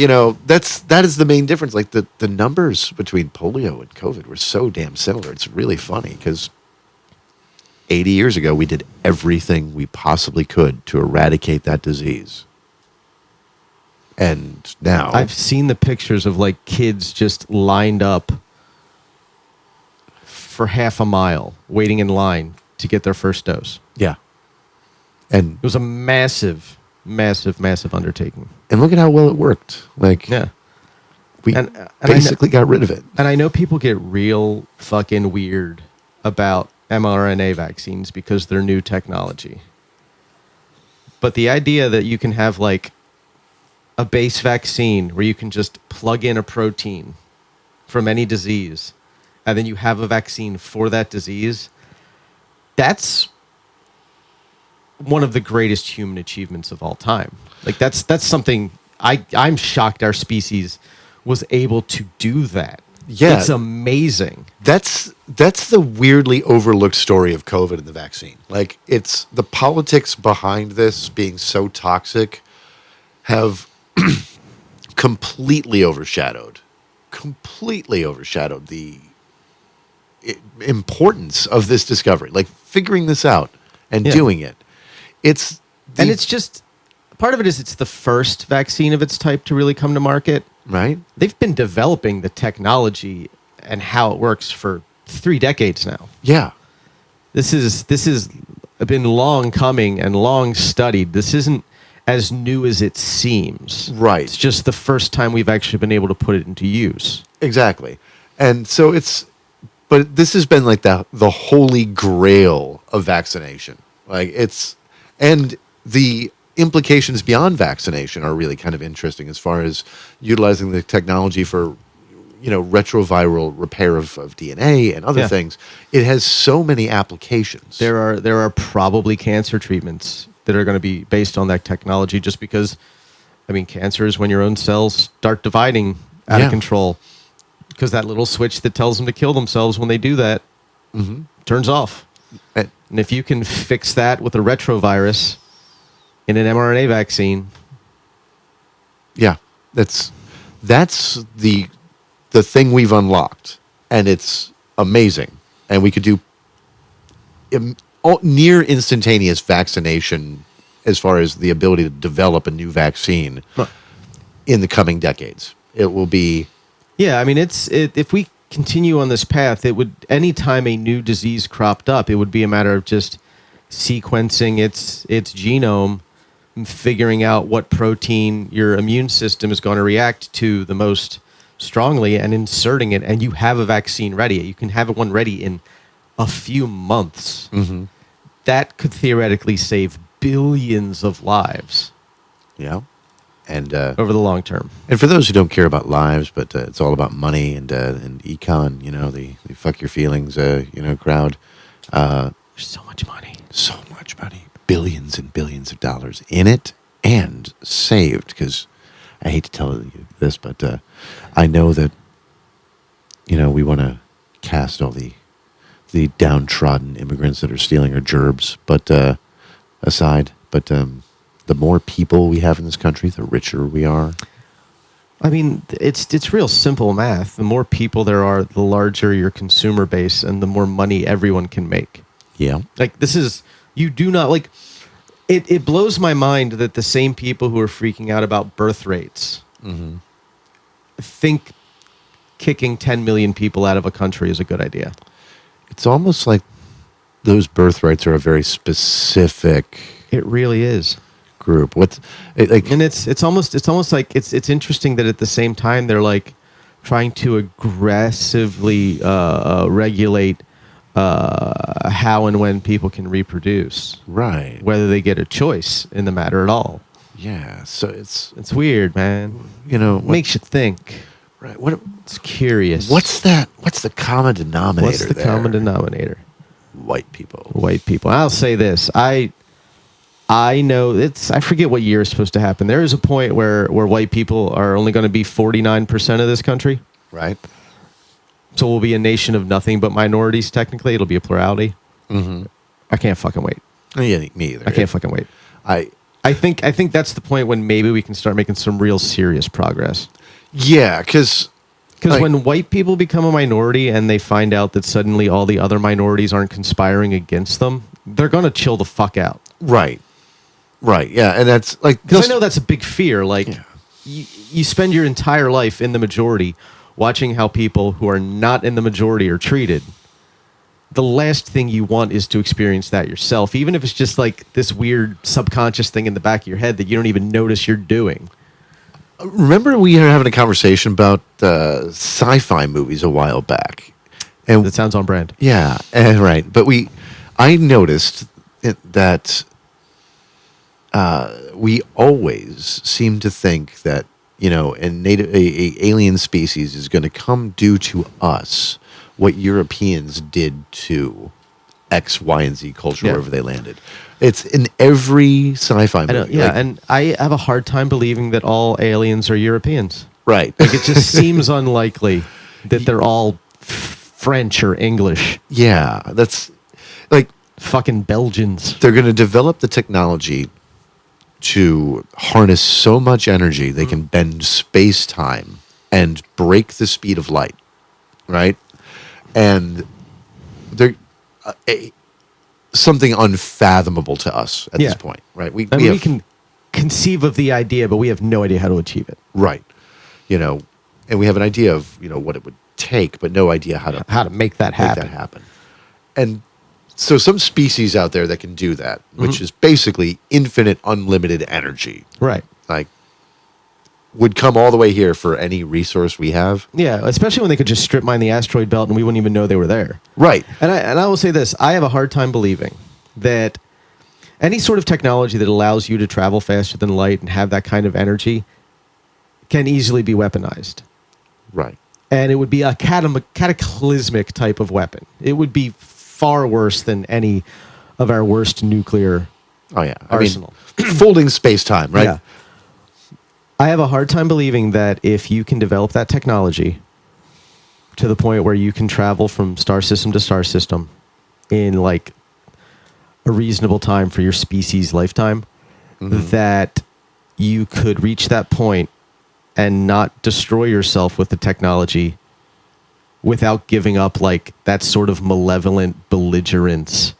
that is the main difference. Like the numbers between polio and COVID were so damn similar. It's really funny because 80 years ago we did everything we possibly could to eradicate that disease, and now I've seen the pictures of like kids just lined up for half a mile waiting in line to get their first dose. yeah, and It was a massive undertaking. and look at how well it worked. Like Yeah. we And basically got rid of it. And I know people get real fucking weird about mRNA vaccines because they're new technology. But the idea that you can have like a base vaccine where you can just plug in a protein from any disease and then you have a vaccine for that disease, that's one of the greatest human achievements of all time. Like that's something I'm shocked our species was able to do that. Yeah. It's amazing. That's the weirdly overlooked story of COVID and the vaccine. Like, it's the politics behind this being so toxic have completely overshadowed completely overshadowed the importance of this discovery, like figuring this out and Yeah. doing it. It's And it's just part of it is it's the first vaccine of its type to really come to market. right. They've been developing the technology and how it works for 3 decades now. Yeah, This is been long coming and long studied. This isn't as new as it seems. Right. It's just the first time we've actually been able to put it into use. exactly. And so but this has been like the holy grail of vaccination. Like and the implications beyond vaccination are really kind of interesting as far as utilizing the technology for, retroviral repair of DNA and other Yeah. things. It has so many applications. There are probably cancer treatments that are going to be based on that technology just because, I mean, cancer is when your own cells start dividing out Yeah. of control because that little switch that tells them to kill themselves when they do that turns off. And- And if you can fix that with a retrovirus in an mRNA vaccine, yeah, that's the thing we've unlocked, and it's amazing. And we could do near instantaneous vaccination as far as the ability to develop a new vaccine in the coming decades. It will be yeah, I mean, if we continue on this path, it would anytime a new disease cropped up, it would be a matter of just sequencing its genome, and figuring out what protein your immune system is going to react to the most strongly, and inserting it, and you have a vaccine ready. You can have one ready in a few months. That could theoretically save billions of lives yeah. And over the long term. and for those who don't care about lives, but it's all about money and econ, the fuck your feelings, crowd. There's so much money. So much money, billions and billions of dollars in it and saved. Because I hate to tell you this, but I know that we want to cast all the downtrodden immigrants that are stealing our gerbs, but aside. But the more people we have in this country, the richer we are. I mean, it's real simple math. The more people there are, the larger your consumer base, and the more money everyone can make. Yeah. Like you do not like. It blows my mind that the same people who are freaking out about birth rates think kicking 10 million people out of a country is a good idea. It's almost like those birthrights are a very specific It really is. group. And it's almost like it's interesting that at the same time they're like trying to aggressively regulate how and when people can reproduce, right? whether they get a choice in the matter at all. Yeah. So it's Weird, man. Makes you think. right. It's curious. What's the common denominator? What's the there? common denominator? White people. White people. I'll say this. I know I forget what year is supposed to happen. There is a point where white people are only going to be 49% of this country. Right. So we'll be a nation of nothing but minorities. Technically, it'll be a plurality. I can't fucking wait. Yeah, me either. I can't fucking wait. I think that's the point when maybe we can start making some real serious progress. Yeah, because when white people become a minority and they find out that suddenly all the other minorities aren't conspiring against them, they're going to chill the fuck out. right, yeah, and that's like Because I know that's a big fear. Like, Yeah. you spend your entire life in the majority watching how people who are not in the majority are treated. The last thing you want is to experience that yourself, even if it's just like this weird subconscious thing in the back of your head that you don't even notice you're doing. Remember we were having a conversation about sci-fi movies a while back, and That sounds on brand. yeah, right. But I noticed that we always seem to think that a alien species is going to come do to us what Europeans did to X, Y, and Z culture Yeah. wherever they landed. It's in every sci-fi movie. I know, yeah, Like, and I have a hard time believing that all aliens are Europeans. right. Like, it just seems unlikely that they're all French or English. Yeah, that's like Fucking Belgians. they're going to develop the technology to harness so much energy they can bend space-time and break the speed of light, right? And they're something unfathomable to us at this point, right? I We mean, have we can conceive of the idea, but we have no idea how to achieve it. right, you know, and we have an idea of what it would take, but no idea How to make that happen. And so some species out there that can do that, which is basically infinite, unlimited energy, Right. like would come all the way here for any resource we have. Yeah, especially when they could just strip mine the asteroid belt and we wouldn't even know they were there. Right. And I will say this, I have a hard time believing that any sort of technology that allows you to travel faster than light and have that kind of energy can easily be weaponized. Right. And it would be a cataclysmic type of weapon. It would be far worse than any of our worst nuclear Oh, yeah. arsenal. I mean, folding space-time, right? Yeah. I have a hard time believing that if you can develop that technology to the point where you can travel from star system to star system in like a reasonable time for your species' lifetime, that you could reach that point and not destroy yourself with the technology without giving up like that sort of malevolent belligerence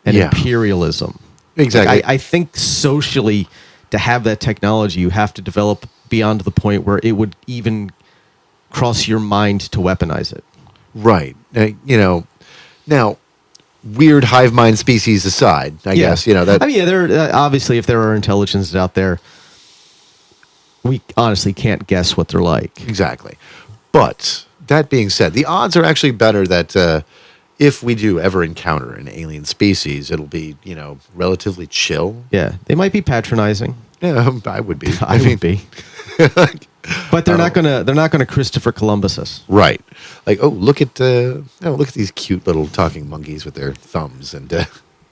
and Yeah. imperialism. Exactly. Like, I think socially, to have that technology, you have to develop beyond the point where it would even cross your mind to weaponize it. Right. Now, weird hive mind species aside, I guess, that. I mean, yeah, there obviously, if there are intelligences out there, we honestly can't guess what they're like. Exactly. But that being said, the odds are actually better that if we do ever encounter an alien species, it'll be, relatively chill. Yeah, they might be patronizing. Yeah, I would be. I would be. But they're not gonna Christopher Columbus us. Right. Like, look at these cute little talking monkeys with their thumbs and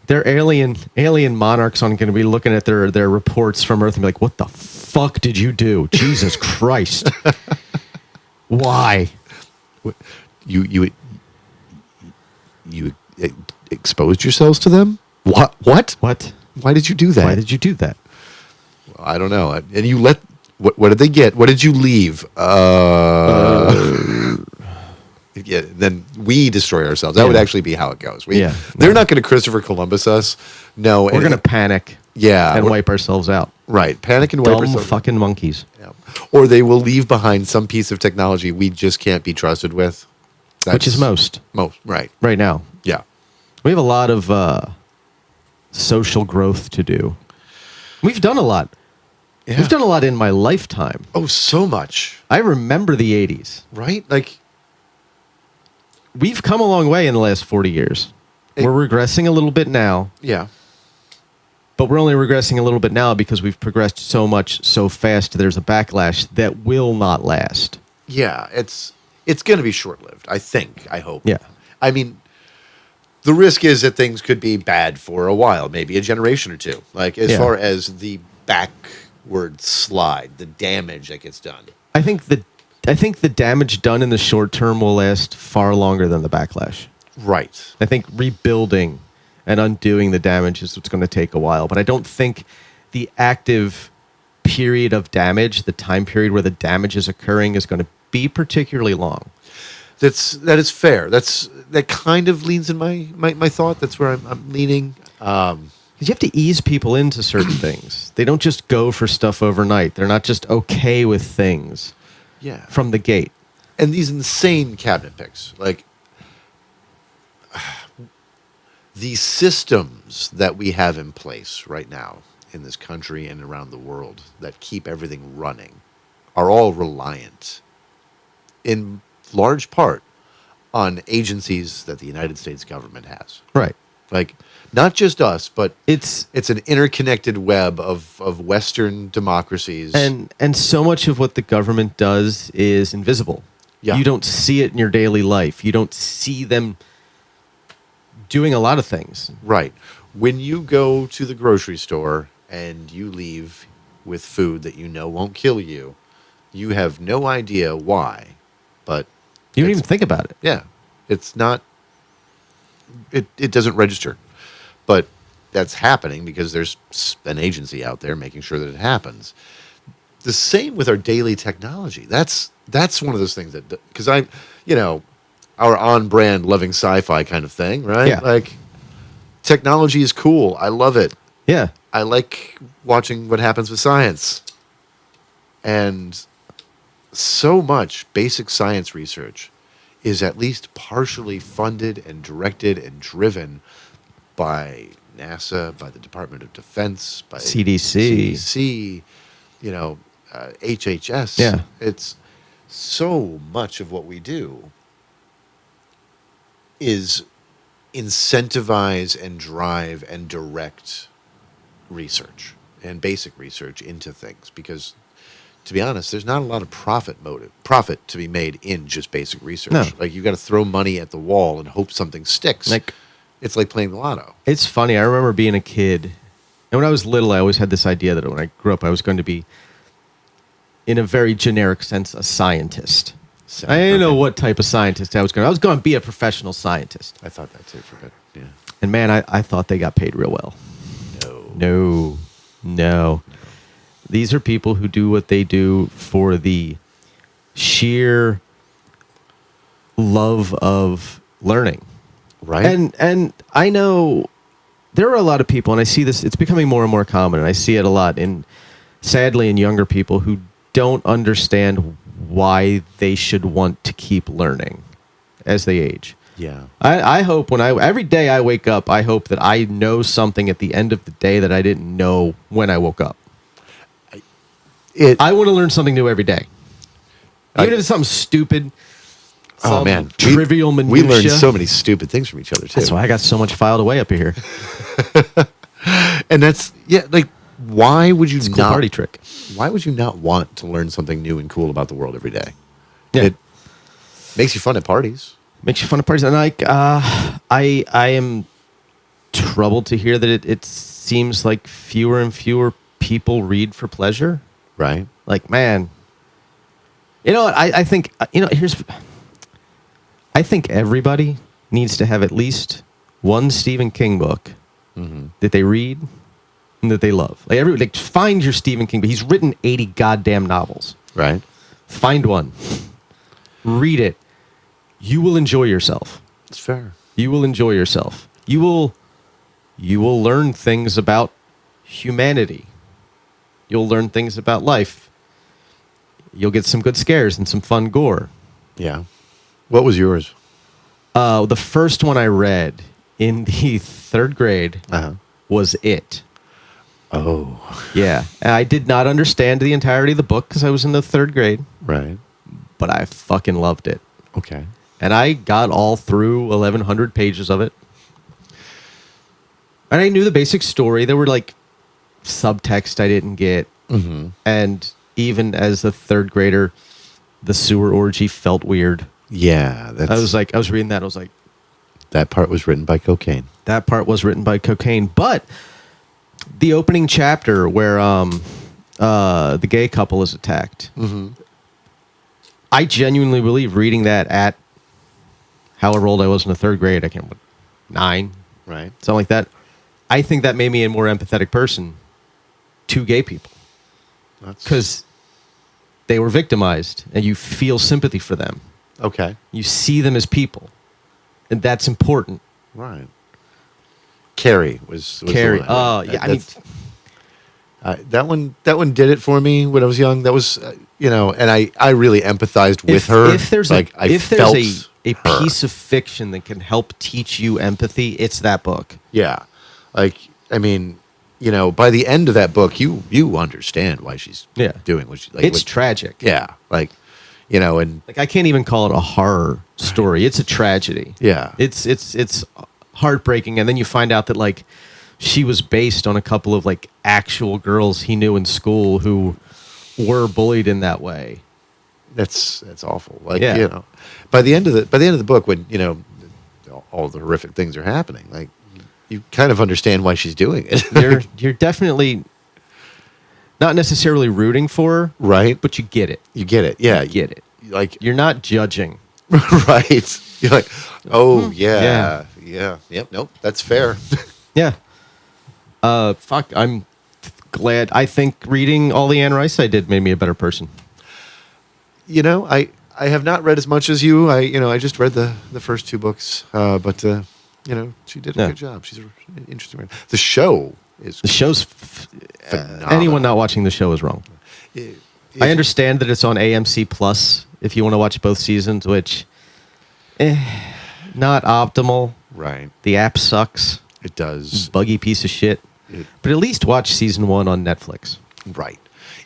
Their alien monarchs aren't going to be looking at their reports from Earth and be like, "What the fuck did you do? Jesus Christ! Why?" you exposed yourselves to them? What? What? Why did you do that? Why did you do that? Well, I don't know. And you let what did they get? What did you leave? Yeah, then we destroy ourselves. That would actually be how it goes. They're not going to Christopher Columbus us. No, We're going to panic. Yeah, and wipe ourselves out. Right, panic and wipe Dumb ourselves. Fucking monkeys. Yeah. Or they will leave behind some piece of technology we just can't be trusted with. Which is most right now. Yeah, we have a lot of social growth to do. We've done a lot. Yeah. We've done a lot in my lifetime. Oh, so much. I remember the 80s. Right? Like, we've come a long way in the last 40 years. We're regressing a little bit now. Yeah. But we're only regressing a little bit now because we've progressed so much so fast. There's a backlash that will not last. Yeah, it's going to be short-lived, I think, I hope. Yeah. I mean, the risk is that things could be bad for a while, maybe a generation or two. Like, as far as the backward slide, the damage that gets done. I think the damage done in the short term will last far longer than the backlash. Right. I think rebuilding and undoing the damage is what's going to take a while. But I don't think the active period of damage, the time period where the damage is occurring, is going to be particularly long. That is fair. That kind of leans in my thought. That's where I'm leaning. You have to ease people into certain things. They don't just go for stuff overnight. They're not just okay with things from the gate. And these insane cabinet picks, like the systems that we have in place right now in this country and around the world that keep everything running are all reliant in large part on agencies that the United States government has. Right. Like, not just us, but it's an interconnected web of Western democracies. And so much of what the government does is invisible. Yeah. You don't see it in your daily life. You don't see them doing a lot of things. Right. When you go to the grocery store and you leave with food that you know won't kill you, you have no idea why, but you don't even think about it. Yeah. It's not, it doesn't register. But that's happening because there's an agency out there making sure that it happens. the same with our daily technology. That's one of those things that, because our on-brand loving sci-fi kind of thing, right? Yeah. Like, technology is cool. I love it. Yeah. I like watching what happens with science. And so much basic science research is at least partially funded and directed and driven by NASA, by the Department of Defense, by CDC. CDC, HHS. Yeah. It's so much of what we do is incentivize and drive and direct research and basic research into things, because to be honest, there's not a lot of profit to be made in just basic research. No. Like, you got to throw money at the wall and hope something sticks. Like, it's like playing the lotto. it's funny. I remember being a kid, and when I was little, I always had this idea that when I grew up, I was going to be, in a very generic sense, a scientist. I didn't know what type of scientist I was going to. I was going to be a professional scientist. I thought that too for a bit. Yeah. And man, I thought they got paid real well. No. These are people who do what they do for the sheer love of learning. Right. And I know there are a lot of people, and I see this, it's becoming more and more common, and I see it a lot sadly in younger people who don't understand why they should want to keep learning as they age. Yeah. I hope every day I wake up, I hope that I know something at the end of the day that I didn't know when I woke up. I want to learn something new every day. Even if it's something stupid. Oh, man. Trivial minutia. We learned so many stupid things from each other, too. That's why I got so much filed away up here. And that's, like, why would you It's a cool not party trick. Why would you not want to learn something new and cool about the world every day? Yeah. It makes you fun at parties. Makes you fun at parties. And I am troubled to hear that it seems like fewer and fewer people read for pleasure. Right. Like, man, you know what? I think, I think everybody needs to have at least one Stephen King book that they read and that they love. Like, find your Stephen King book. He's written 80 goddamn novels. Right. Find one. Read it. You will enjoy yourself. It's fair. You will enjoy yourself. You will learn things about humanity. You'll learn things about life. You'll get some good scares and some fun gore. Yeah. What was yours? The first one I read in the third grade was It. Oh. Yeah. And I did not understand the entirety of the book because I was in the third grade, Right. but I fucking loved it. Okay. And I got all through 1,100 pages of it. And I knew the basic story. There were like subtext I didn't get. Mm-hmm. And even as a third grader, the sewer orgy felt weird. Yeah. I was reading that. I was like, that part was written by cocaine. that part was written by cocaine. But the opening chapter where the gay couple is attacked, I genuinely believe reading that at however old I was in the third grade, I can't remember, 9, Right. something like that. I think that made me a more empathetic person to gay people because they were victimized and you feel sympathy for them. Okay. You see them as people, and that's important. Right. Carrie was Carrie. the one Yeah. I mean, that one did it for me when I was young. That was, and I really empathized with her. If there's like, a piece of fiction that can help teach you empathy, it's that book. Yeah. Like, I mean, by the end of that book, you understand why she's doing what she like. It's tragic. Yeah. Like, and Like, I can't even call it a horror story. It's a tragedy. Yeah. It's heartbreaking, and then you find out that like she was based on a couple of like actual girls he knew in school who were bullied in that way. That's awful. Like, by the end of the book, when all the horrific things are happening, like, you kind of understand why she's doing it. You're definitely not necessarily rooting for her, right? but you get it. You get it. Yeah, You get it. Like, You're not judging. right? You're like, oh yeah. Yep. Nope. That's fair. Yeah. Fuck. I'm glad. I think reading all the Anne Rice I did made me a better person. I have not read as much as you. I just read the first two books, but she did a good job. She's an interesting writer. The show's phenomenal. Anyone not watching the show is wrong. I understand that it's on AMC Plus if you want to watch both seasons, which not optimal. Right. The app sucks. It does. Buggy piece of shit. But at least watch season 1 on Netflix. Right.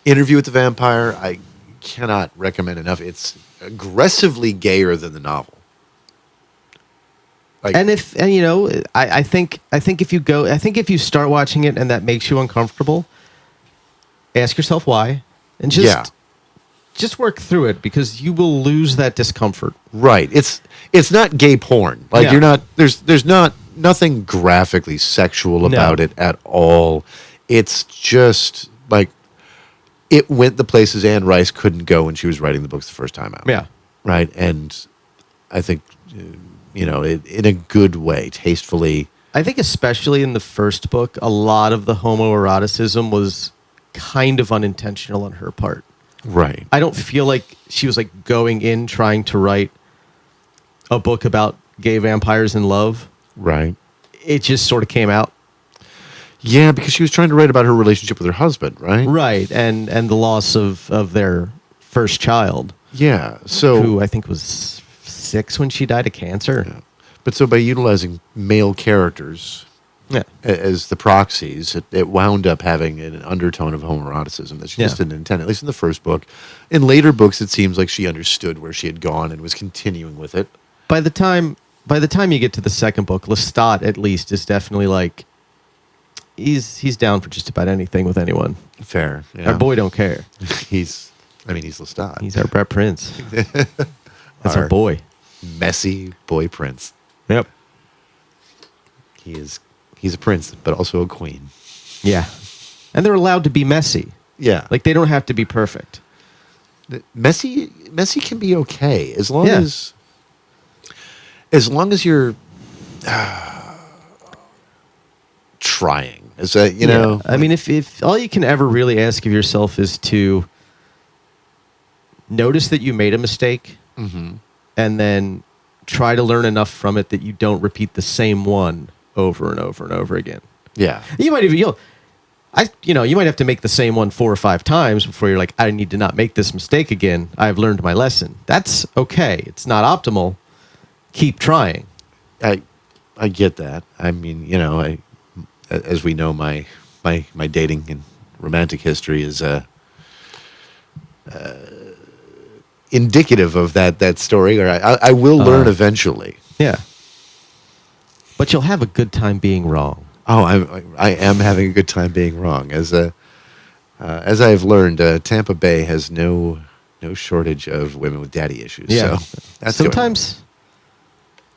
Interview with the Vampire, I cannot recommend enough. It's aggressively gayer than the novel. I think if you start watching it and that makes you uncomfortable, ask yourself why, and just work through it, because you will lose that discomfort. Right. It's not gay porn. Like you're not. There's nothing graphically sexual about it at all. It's just like it went the places Anne Rice couldn't go when she was writing the books the first time out. Yeah. Right. And I think in a good way, tastefully. I think especially in the first book, a lot of the homoeroticism was kind of unintentional on her part. Right. I don't feel like she was like going in trying to write a book about gay vampires in love. Right. It just sort of came out. Yeah, because she was trying to write about her relationship with her husband, right? Right, and the loss of their first child. Yeah, so... Who I think was 6 when she died of cancer. Yeah. But so by utilizing male characters as the proxies, it wound up having an undertone of homoeroticism that she just didn't intend, at least in the first book. In later books, it seems like she understood where she had gone and was continuing with it. By the time you get to the second book, Lestat at least is definitely like he's down for just about anything with anyone. Fair. Yeah. Our boy don't care. he's Lestat. He's our Brett Prince. That's our boy. Messy boy prince. Yep. He's a prince, but also a queen. Yeah. And they're allowed to be messy. Yeah. Like they don't have to be perfect. Messy can be okay as long as you're trying. Is that know? I mean, if all you can ever really ask of yourself is to notice that you made a mistake, and then try to learn enough from it that you don't repeat the same one over and over and over again. Yeah. You might even you might have to make the same one 4 or 5 times before you're like, I need to not make this mistake again. I've learned my lesson. That's okay. It's not optimal. Keep trying. I get that. I mean, as we know, my dating and romantic history is indicative of that story. Or I will learn eventually. Yeah. But you'll have a good time being wrong. Oh, I am having a good time being wrong. As I've learned, Tampa Bay has no shortage of women with daddy issues. Yeah. So that's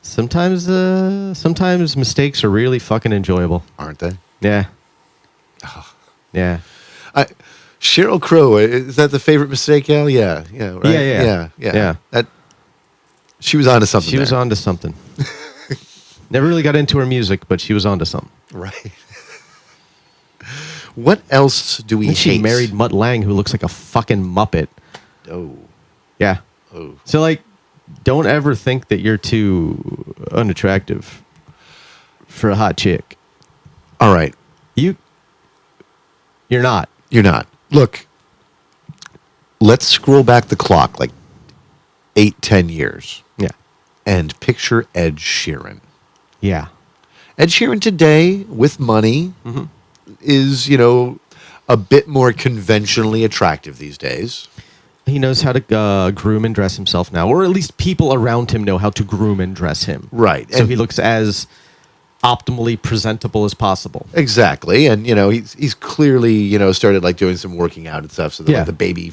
Sometimes mistakes are really fucking enjoyable, aren't they? Yeah. Oh. Yeah. Sheryl Crow, is that the favorite mistake, Al? Yeah, right? Yeah. She was onto something. She was onto something. Never really got into her music, but she was onto something. Right. What else do we hate? She married Mutt Lange, who looks like a fucking Muppet. Oh. Yeah. Oh. So, like, don't ever think that you're too unattractive for a hot chick. All right. You're not. You're not. Look, let's scroll back the clock like 8-10 years. Yeah. And picture Ed Sheeran. Yeah. Ed Sheeran today, with money, is, a bit more conventionally attractive these days. He knows how to groom and dress himself now, or at least people around him know how to groom and dress him. Right. So he looks as optimally presentable as possible. Exactly. And, he's clearly, started like doing some working out and stuff so that like, the baby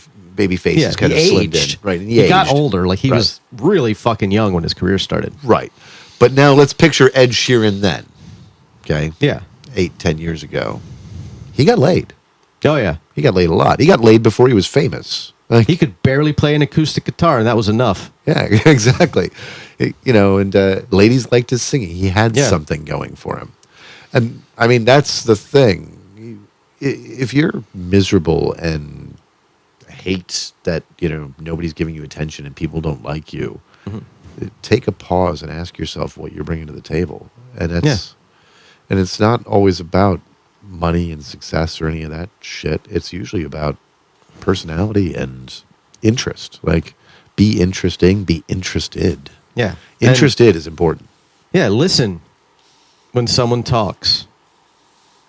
face is kind of slimmed in. Right. And he got older. Like he was really fucking young when his career started. Right. But now let's picture Ed Sheeran then. Okay. Yeah. 8-10 years ago. He got laid. Oh, yeah. He got laid a lot. He got laid before he was famous. Like, he could barely play an acoustic guitar, and that was enough. Yeah, exactly. And ladies liked his singing. He had something going for him. And, I mean, that's the thing. if you're miserable and hate that nobody's giving you attention and people don't like you, Mhm. take a pause and ask yourself what you're bringing to the table. And Yeah. it's not always about money and success or any of that shit. It's usually about personality and interest. Like, be interesting, be interested. Yeah. Interested is important. Yeah, listen when someone talks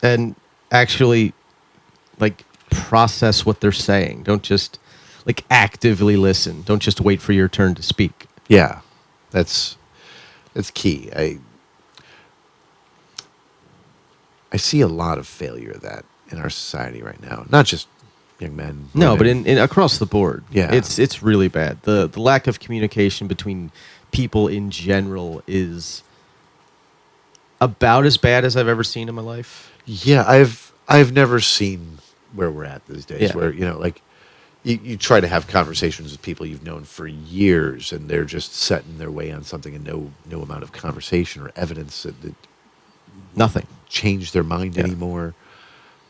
and actually like process what they're saying. Don't just like actively listen. Don't just wait for your turn to speak. Yeah, that's key. I see a lot of failure of that in our society right now. Not just young men. No, but women. in across the board. Yeah. It's really bad. The lack of communication between people in general is about as bad as I've ever seen in my life. Yeah, I've never seen where we're at these days. Yeah. Where like you try to have conversations with people you've known for years, and they're just setting their way on something, and no amount of conversation or evidence that Nothing. change their mind Yeah. anymore.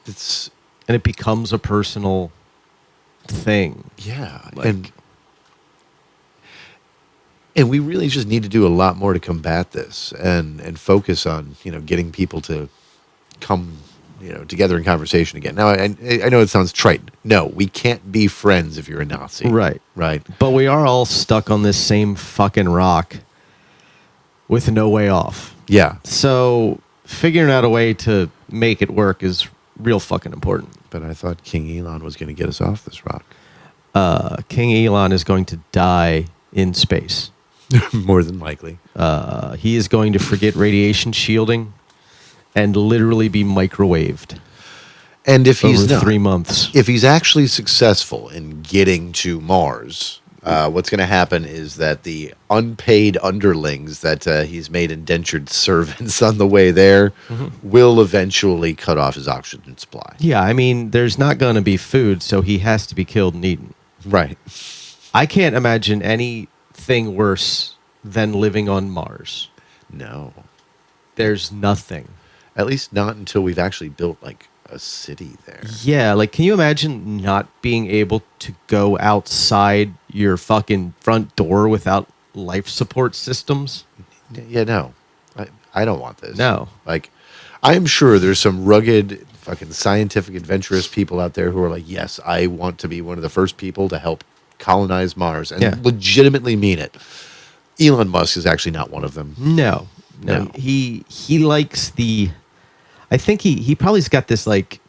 It's And it becomes a personal thing. yeah, Like- and we really just need to do a lot more to combat this and focus on getting people to come together in conversation again. Now I know it sounds trite. No, we can't be friends if you're a Nazi. Right. Right. But we are all stuck on this same fucking rock with no way off. Yeah. So figuring out a way to make it work is real fucking important. But I thought King Elon was going to get us off this rock. King Elon is going to die in space. More than likely. He is going to forget radiation shielding and literally be microwaved And if he's over not, 3 months. if he's actually successful in getting to Mars, what's going to happen is that the unpaid underlings that he's made indentured servants on the way there will eventually cut off his oxygen supply. Yeah, I mean, there's not going to be food, so he has to be killed and eaten. Right. I can't imagine anything worse than living on Mars. No. There's nothing. At least not until we've actually built like a city there. Yeah, like, can you imagine not being able to go outside your fucking front door without life support systems? Yeah, no. I don't want this. No. Like, I'm sure there's some rugged, fucking scientific, adventurous people out there who are like, yes, I want to be one of the first people to help colonize Mars and Yeah. legitimately mean it. Elon Musk is actually not one of them. No. No. He likes the... I think he probably's got this, like,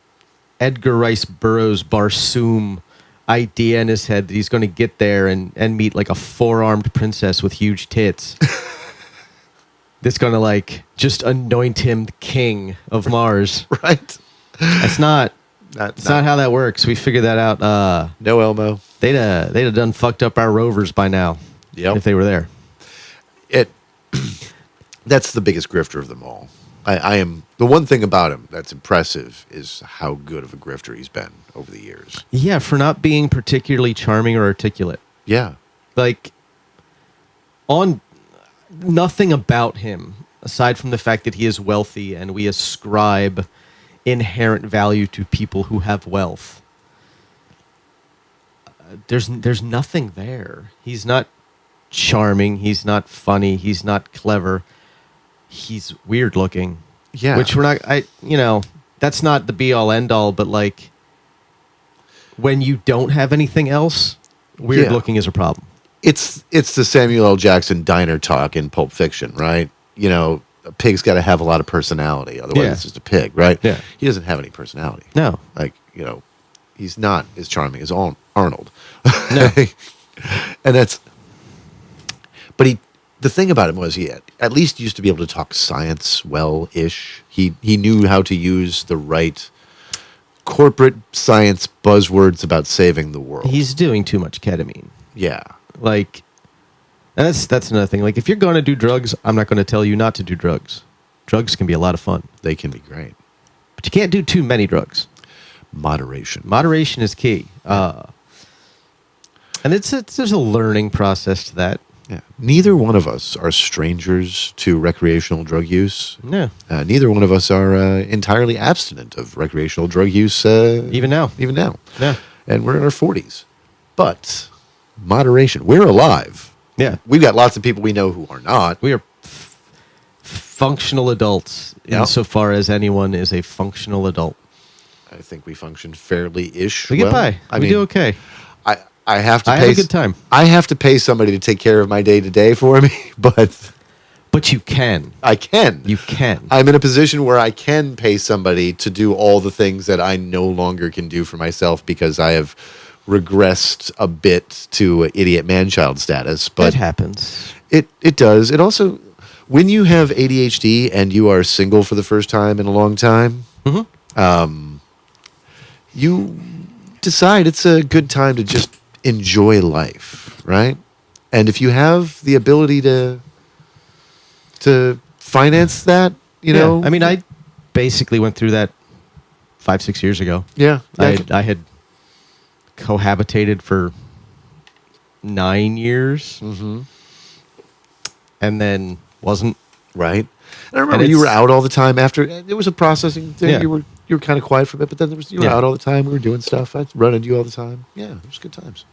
Edgar Rice Burroughs Barsoom idea in his head that he's going to get there and meet, like, a four-armed princess with huge tits. That's going to, like, just anoint him the king of Mars. Right? That's not... It's not how that works. We figured that out. No Elmo. They'd have done fucked up our rovers by now. Yep. If they were there. That's the biggest grifter of them all. I am the one thing about him that's impressive is how good of a grifter he's been over the years. Yeah, for not being particularly charming or articulate. Yeah. Like, on nothing about him, aside from the fact that he is wealthy and we ascribe inherent value to people who have wealth. There's nothing there. He's not charming. He's not funny. He's not clever. He's weird looking. Yeah. Which we're not, that's not the be all end all, but like when you don't have anything else, weird Yeah. looking is a problem. It's the Samuel L. Jackson diner talk in Pulp Fiction, right? A pig's got to have a lot of personality. Otherwise, Yeah. it's just a pig, right? Yeah. He doesn't have any personality. No. Like, he's not as charming as Arnold. No. And but the thing about him was he at least used to be able to talk science well-ish. He knew how to use the right corporate science buzzwords about saving the world. He's doing too much ketamine. Yeah. Like, that's another thing. Like, if you're going to do drugs, I'm not going to tell you not to do drugs. Drugs can be a lot of fun. They can be great. But you can't do too many drugs. Moderation. Moderation is key. And there's a learning process to that. Yeah. Neither one of us are strangers to recreational drug use. Yeah. Neither one of us are entirely abstinent of recreational drug use. Even now. Even now. Yeah. And we're in our 40s. But moderation. We're alive. Yeah. We've got lots of people we know who are not. We are functional adults Yeah. insofar as anyone is a functional adult. I think we function fairly-ish. We get by. We do okay. I have to I pay. have a good time. I have to pay somebody to take care of my day-to-day for me, but But you can. I can. You can. I'm in a position where I can pay somebody to do all the things that I no longer can do for myself because I have regressed a bit to idiot man-child status. But It happens. It does. It also, when you have ADHD and you are single for the first time in a long time, you decide it's a good time to just enjoy life, right? And if you have the ability to finance that, you know, I mean, I basically went through that 5-6 years ago. yeah, I had cohabitated for 9 years, and then wasn't. right. And I remember And you were it's- out all the time after. It was a processing thing. Yeah. You were kind of quiet for a bit, but then you were Yeah. out all the time. We were doing stuff. I'd run into you all the time. Yeah, it was good times.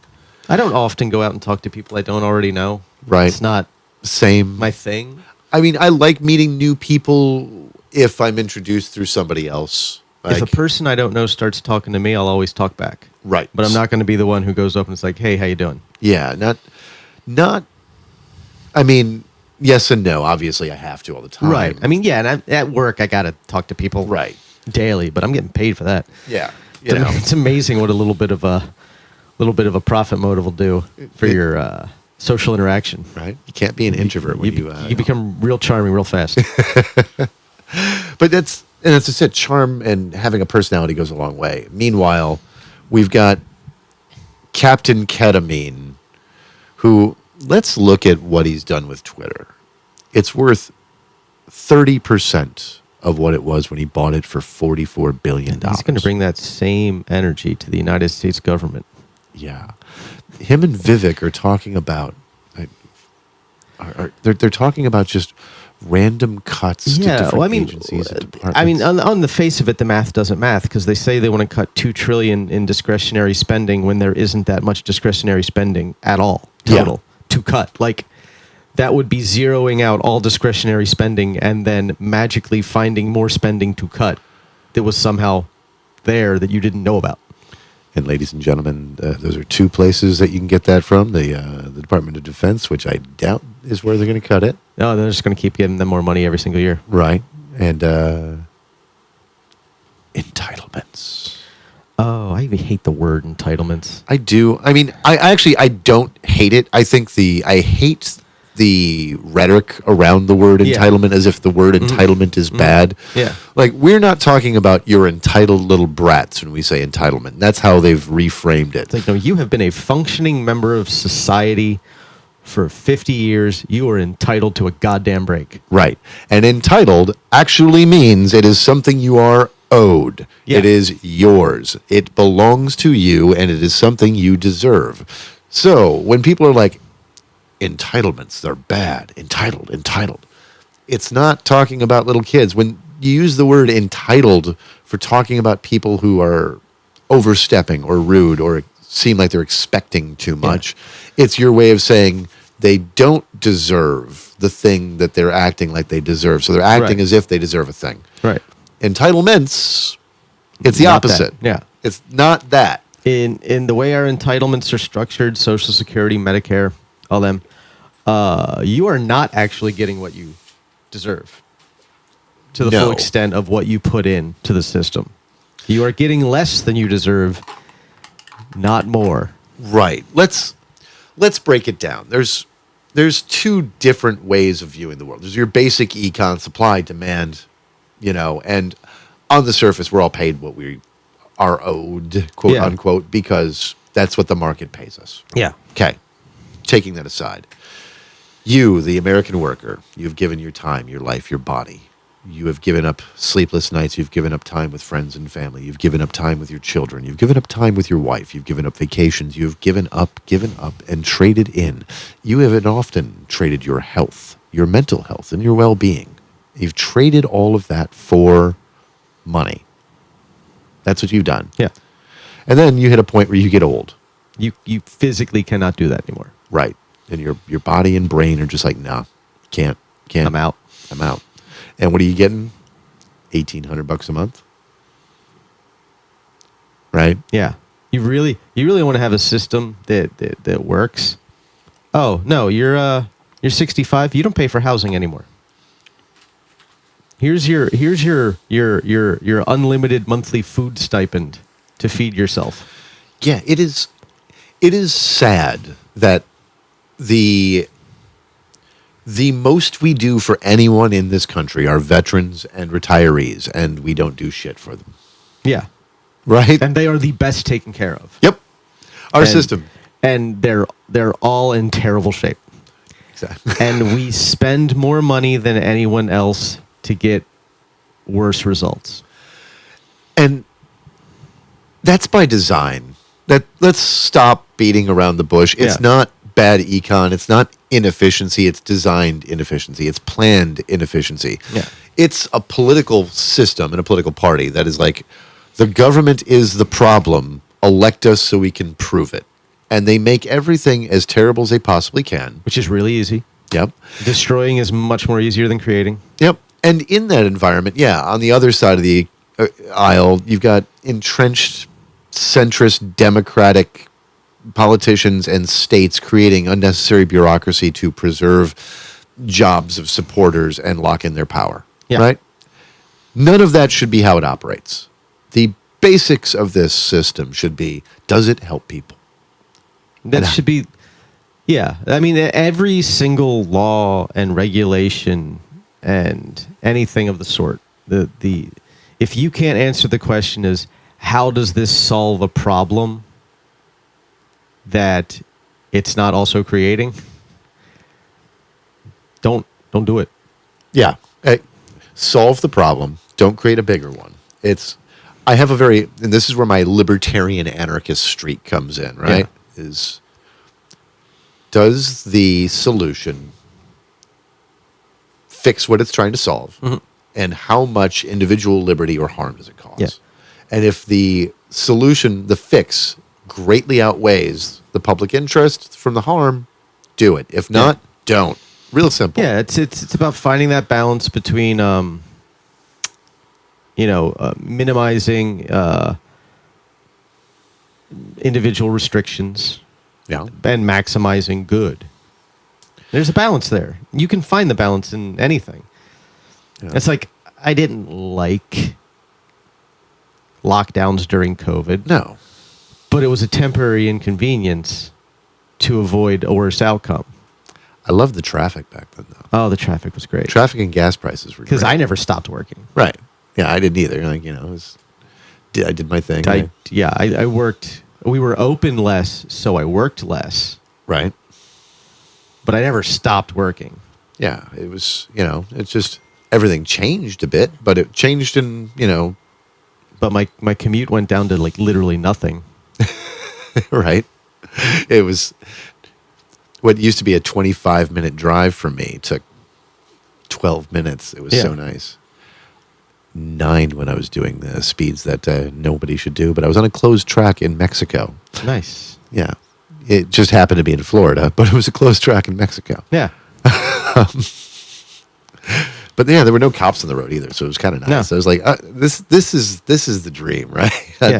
I don't often go out and talk to people I don't already know. Right. It's not Same. my thing. I mean, I like meeting new people if I'm introduced through somebody else. If a person I don't know starts talking to me, I'll always talk back. Right. But I'm not going to be the one who goes up and is like, "Hey, how you doing?" Yeah, not. I mean, yes and no. Obviously, I have to all the time. Right. I mean, yeah, and at work I got to talk to people Right. daily, but I'm getting paid for that. Yeah. It's, it's amazing what a little bit of a profit motive will do for your social interaction. Right. You can't be an introvert when You become real charming real fast. But that's just it. Charm and having a personality goes a long way. Meanwhile, we've got Captain Ketamine, who, let's look at what he's done with Twitter. It's worth 30% of what it was when he bought it for $44 billion. He's going to bring that same energy to the United States government. Yeah. Him and Vivek are talking about, they're talking about just random cuts to different agencies and departments. I mean, on the face of it, the math doesn't math because they say they want to cut $2 trillion in discretionary spending when there isn't that much discretionary spending at all total to cut. Like that would be zeroing out all discretionary spending and then magically finding more spending to cut that was somehow there that you didn't know about. And ladies and gentlemen, those are two places that you can get that from. The Department of Defense, which I doubt is where they're going to cut it. No, they're just going to keep giving them more money every single year. Right. And entitlements. Oh, I even hate the word entitlements. I do. I mean, I don't hate it. I hate the rhetoric around the word entitlement as if the word entitlement is bad. Yeah. Like, we're not talking about your entitled little brats when we say entitlement. That's how they've reframed it. It's like, no, you have been a functioning member of society for 50 years. You are entitled to a goddamn break. Right. And entitled actually means it is something you are owed. Yeah. It is yours. It belongs to you, and it is something you deserve. So when people are like, entitlements, they're bad. Entitled. It's not talking about little kids. When you use the word entitled for talking about people who are overstepping or rude or seem like they're expecting too much, it's your way of saying they don't deserve the thing that they're acting like they deserve. So they're acting as if they deserve a thing. Right. Entitlements, it's the Not opposite. that. Yeah. It's not that. In the way our entitlements are structured, Social Security, Medicare, all them, you are not actually getting what you deserve to the full extent of what you put in to the system. You are getting less than you deserve, not more. Right. Let's break it down. There's two different ways of viewing the world. There's your basic econ, supply, demand, and on the surface we're all paid what we are owed, quote unquote, because that's what the market pays us. Yeah. Okay. Taking that aside, you, the American worker, you've given your time, your life, your body You have given up sleepless nights. You've given up time with friends and family. You've given up time with your children. You've given up time with your wife. You've given up vacations. You've given up, and traded in. You have often traded your health, your mental health, and your well-being. You've traded all of that for money. That's what you've done. Yeah. And then you hit a point where you get old. You physically cannot do that anymore. Right. And your body and brain are just like, nah, can't. I'm out. And what are you getting? $1,800 a month? Right? Yeah. You really want to have a system that works. Oh, no, you're 65, you don't pay for housing anymore. Here's your unlimited monthly food stipend to feed yourself. Yeah, it is sad that the most we do for anyone in this country are veterans and retirees, and we don't do shit for them. Yeah. Right? And they are the best taken care of. Yep. Our system. And they're all in terrible shape. Exactly. And we spend more money than anyone else to get worse results. And that's by design. Let's stop beating around the bush. It's not bad econ. It's not inefficiency. It's designed inefficiency. It's planned inefficiency. Yeah. It's a political system and a political party that is like, the government is the problem. Elect us so we can prove it. And they make everything as terrible as they possibly can. Which is really easy. Yep. Destroying is much more easier than creating. Yep. And in that environment, on the other side of the aisle, you've got entrenched centrist democratic politicians and states creating unnecessary bureaucracy to preserve jobs of supporters and lock in their power. Yeah. Right? None of that should be how it operates. The basics of this system should be, does it help people? That should be, yeah. I mean, every single law and regulation and anything of the sort, if you can't answer the question is, how does this solve a problem that it's not also creating? Don't do it. Yeah. Solve the problem. Don't create a bigger one. I have and this is where my libertarian anarchist streak comes in, right? Yeah. Does the solution fix what it's trying to solve? Mm-hmm. And how much individual liberty or harm does it cause? Yeah. And if the solution, the fix, greatly outweighs the public interest from the harm, do it. If not, don't. Real simple. Yeah, it's about finding that balance between minimizing individual restrictions, and maximizing good. There's a balance there. You can find the balance in anything. Yeah. It's like, I didn't like lockdowns during COVID. No. But it was a temporary inconvenience to avoid a worse outcome. I loved the traffic back then, though. Oh, the traffic was great. Traffic and gas prices were great. Because I never stopped working. Right. Yeah, I didn't either. Like, I did my thing. I worked. We were open less, so I worked less. Right. But I never stopped working. Yeah, it was, it's just everything changed a bit, but it changed in, But my commute went down to like literally nothing. Right. It was what used to be a 25-minute drive for me took 12 minutes. It was so nice. 9 when I was doing the speeds that nobody should do, but I was on a closed track in Mexico. Nice. Yeah. It just happened to be in Florida, but it was a closed track in Mexico. Yeah. But there were no cops on the road either, so it was kind of nice. No. So I was like, this is the dream, right?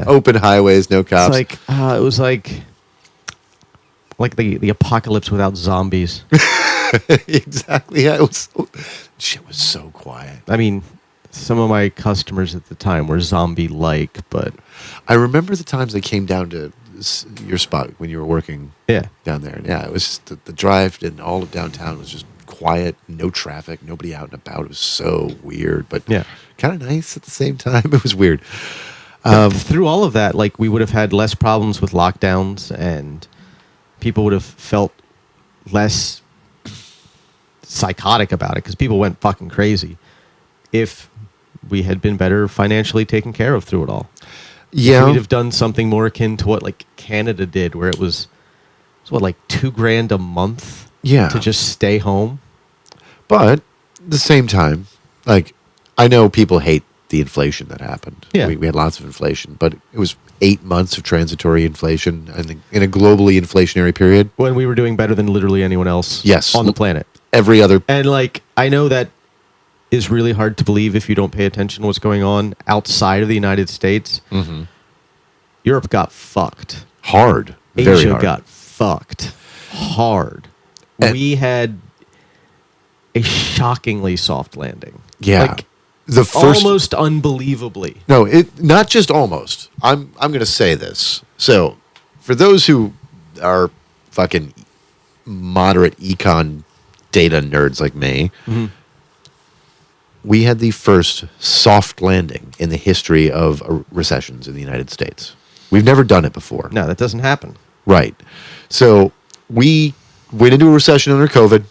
Open highways, no cops. It's like it was like the apocalypse without zombies. Exactly. Yeah, shit was so quiet. I mean, some of my customers at the time were zombie-like, but I remember the times they came down to your spot when you were working down there. Yeah, it was just the drive and all of downtown was just quiet, no traffic, nobody out and about. It was so weird, but kind of nice at the same time. It was weird. Through all of that, like, we would have had less problems with lockdowns, and people would have felt less psychotic about it because people went fucking crazy. if we had been better financially taken care of through it all. Yeah. We'd have done something more akin to what like Canada did, where it was what, like $2,000 a month Yeah. to just stay home. But at the same time, like, I know people hate the inflation that happened. Yeah. We had lots of inflation, but it was 8 months of transitory inflation in a globally inflationary period. When we were doing better than literally anyone else Yes. on the planet. Every other. And like, I know that is really hard to believe if you don't pay attention to what's going on outside of the United States. Mm-hmm. Europe got fucked. Hard. Very Asia hard. got fucked hard. And- We had a shockingly soft landing. Yeah. Like, The first. almost unbelievably. No, it not just almost. I'm going to say this. So, for those who are fucking moderate econ data nerds like me, we had the first soft landing in the history of recessions in the United States. We've never done it before. No, that doesn't happen. Right. So, we went into a recession under COVID,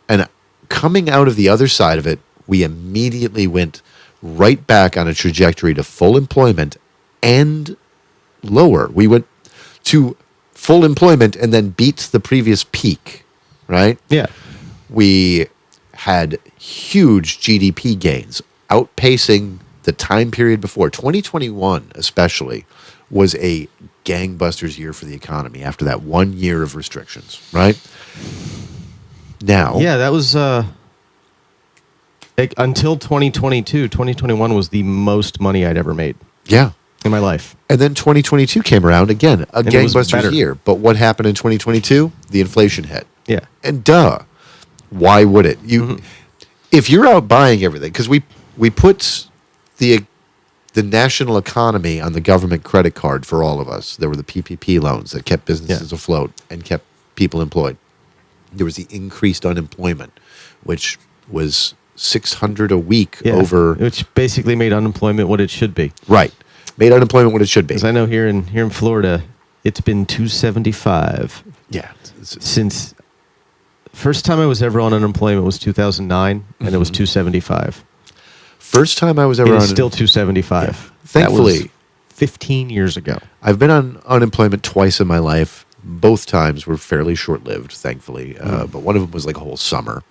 and coming out of the other side of it, we immediately went right back on a trajectory to full employment and lower. We went to full employment and then beat the previous peak, right? Yeah. We had huge GDP gains, outpacing the time period before. 2021 especially was a gangbusters year for the economy after that 1 year of restrictions, right? Now, Yeah, that was like, until 2022, 2021 was the most money I'd ever made yeah. in my life. And then 2022 came around again, a it was gangbusters better. year. But what happened in 2022? The inflation hit. Yeah. And duh, why would it? If you're out buying everything, because we put the national economy on the government credit card for all of us. There were the PPP loans that kept businesses afloat and kept people employed. There was the increased unemployment, which was 600 a week Yeah. over. Which basically made unemployment what it should be. Right. Made unemployment what it should be. Because I know here in Florida, it's been 275 Yeah. since first time I was ever on unemployment was 2009, and it was 275. First time I was It ever is on. still 275. Yeah. Thankfully- that was 15 years ago. I've been on unemployment twice in my life. Both times were fairly short-lived, thankfully. But one of them was like a whole summer.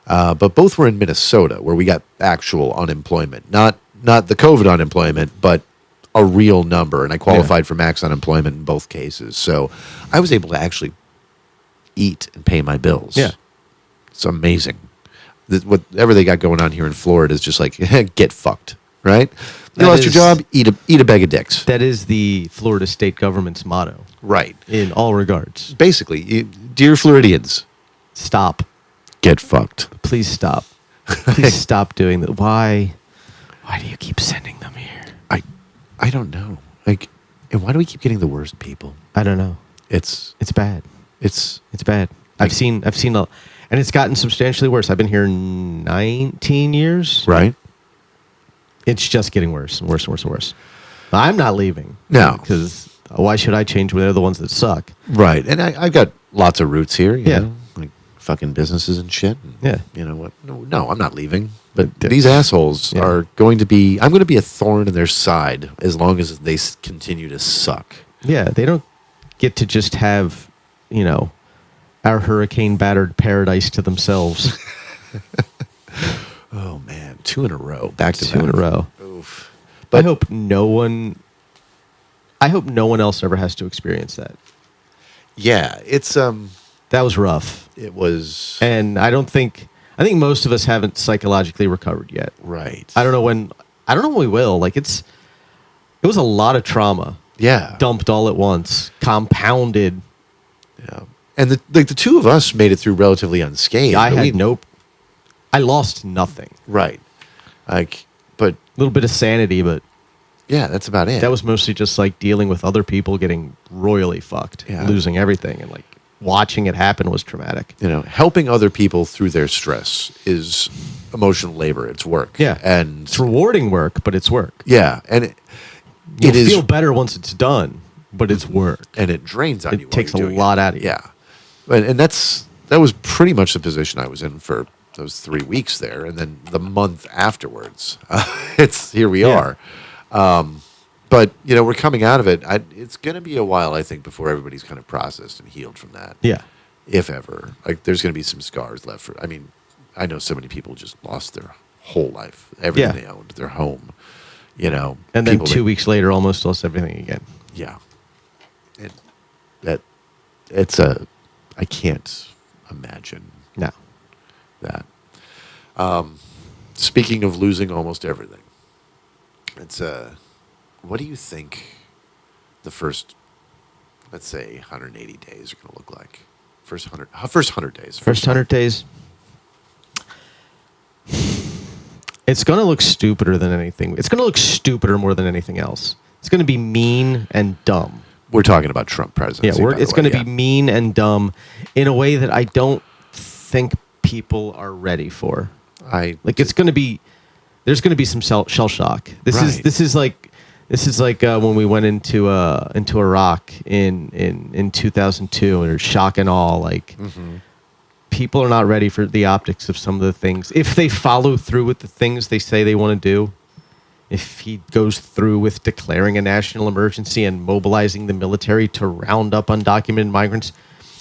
But both were in Minnesota, where we got actual unemployment, not the COVID unemployment, but a real number. And I qualified for max unemployment in both cases, so I was able to actually eat and pay my bills. Yeah. It's amazing. Whatever they got going on here in Florida is just like get fucked, right? You That lost your is- job, eat a bag of dicks. That is the Florida state government's motto Right. in all regards. Basically, dear Floridians, Stop. get fucked. Please stop. Please stop doing that. Why do you keep sending them here? I don't know. Like, and why do we keep getting the worst people? I don't know. It's It's bad. it's It's bad. I've seen a, and it's gotten substantially worse. I've been here 19 years. right. It's just getting worse and worse and worse and worse. I'm not leaving. No. Because why should I change when they're the ones that suck? Right. And I've got lots of roots here. Yeah. Like fucking businesses and shit. And, Yeah. You know what? No, I'm not leaving. But Yeah. these assholes Yeah. are going to be. I'm going to be a thorn in their side as long as they continue to suck. Yeah, they don't get to just have, our hurricane battered paradise to themselves. Oh man, 2 in a row, back to Two in a row. Oof. I But hope no one else ever has to experience that. yeah, it's That was rough. it was And I think most of us haven't psychologically recovered yet. right. I don't know when we will. Like it was a lot of trauma Yeah. dumped all at once, compounded. Yeah. And the two of us made it through relatively unscathed. I but had I lost nothing. right. Like, but A little bit of sanity, but yeah, that's about it. that was mostly just like dealing with other people getting royally fucked, Yeah. losing everything, and like watching it happen was traumatic. helping other people through their stress is emotional labor. It's work. Yeah. And It's rewarding work, but it's work. yeah, and You'll it is, feel better once it's done, but it's work. and it drains on you. It while takes a you're doing lot it. out of you. Yeah. And that was pretty much the position I was in for those 3 weeks there, and then the month afterwards. It's here we Yeah. are. But we're coming out of it. It's going to be a while, I think, before everybody's kind of processed and healed from that. Yeah. If ever, like, there's going to be some scars left. I mean, I know so many people just lost their whole life, everything Yeah. they owned, their home. And then 2 weeks later, almost lost everything again. Yeah, and I can't imagine No. that. Speaking of losing almost everything, what do you think the first, let's say, 180 days are going to look like? First 100 days. First 100 days. It's going to look stupider than anything. It's going to look stupider more than anything else. It's going to be mean and dumb. We're talking about Trump presidency. Yeah, it's going to be mean and dumb in a way that I don't think people are ready for. It's going to be. There's going to be some shell shock. This is like when we went into Iraq in 2002, and there's shock and awe. Like, people are not ready for the optics of some of the things. If they follow through with the things they say they want to do, if he goes through with declaring a national emergency and mobilizing the military to round up undocumented migrants,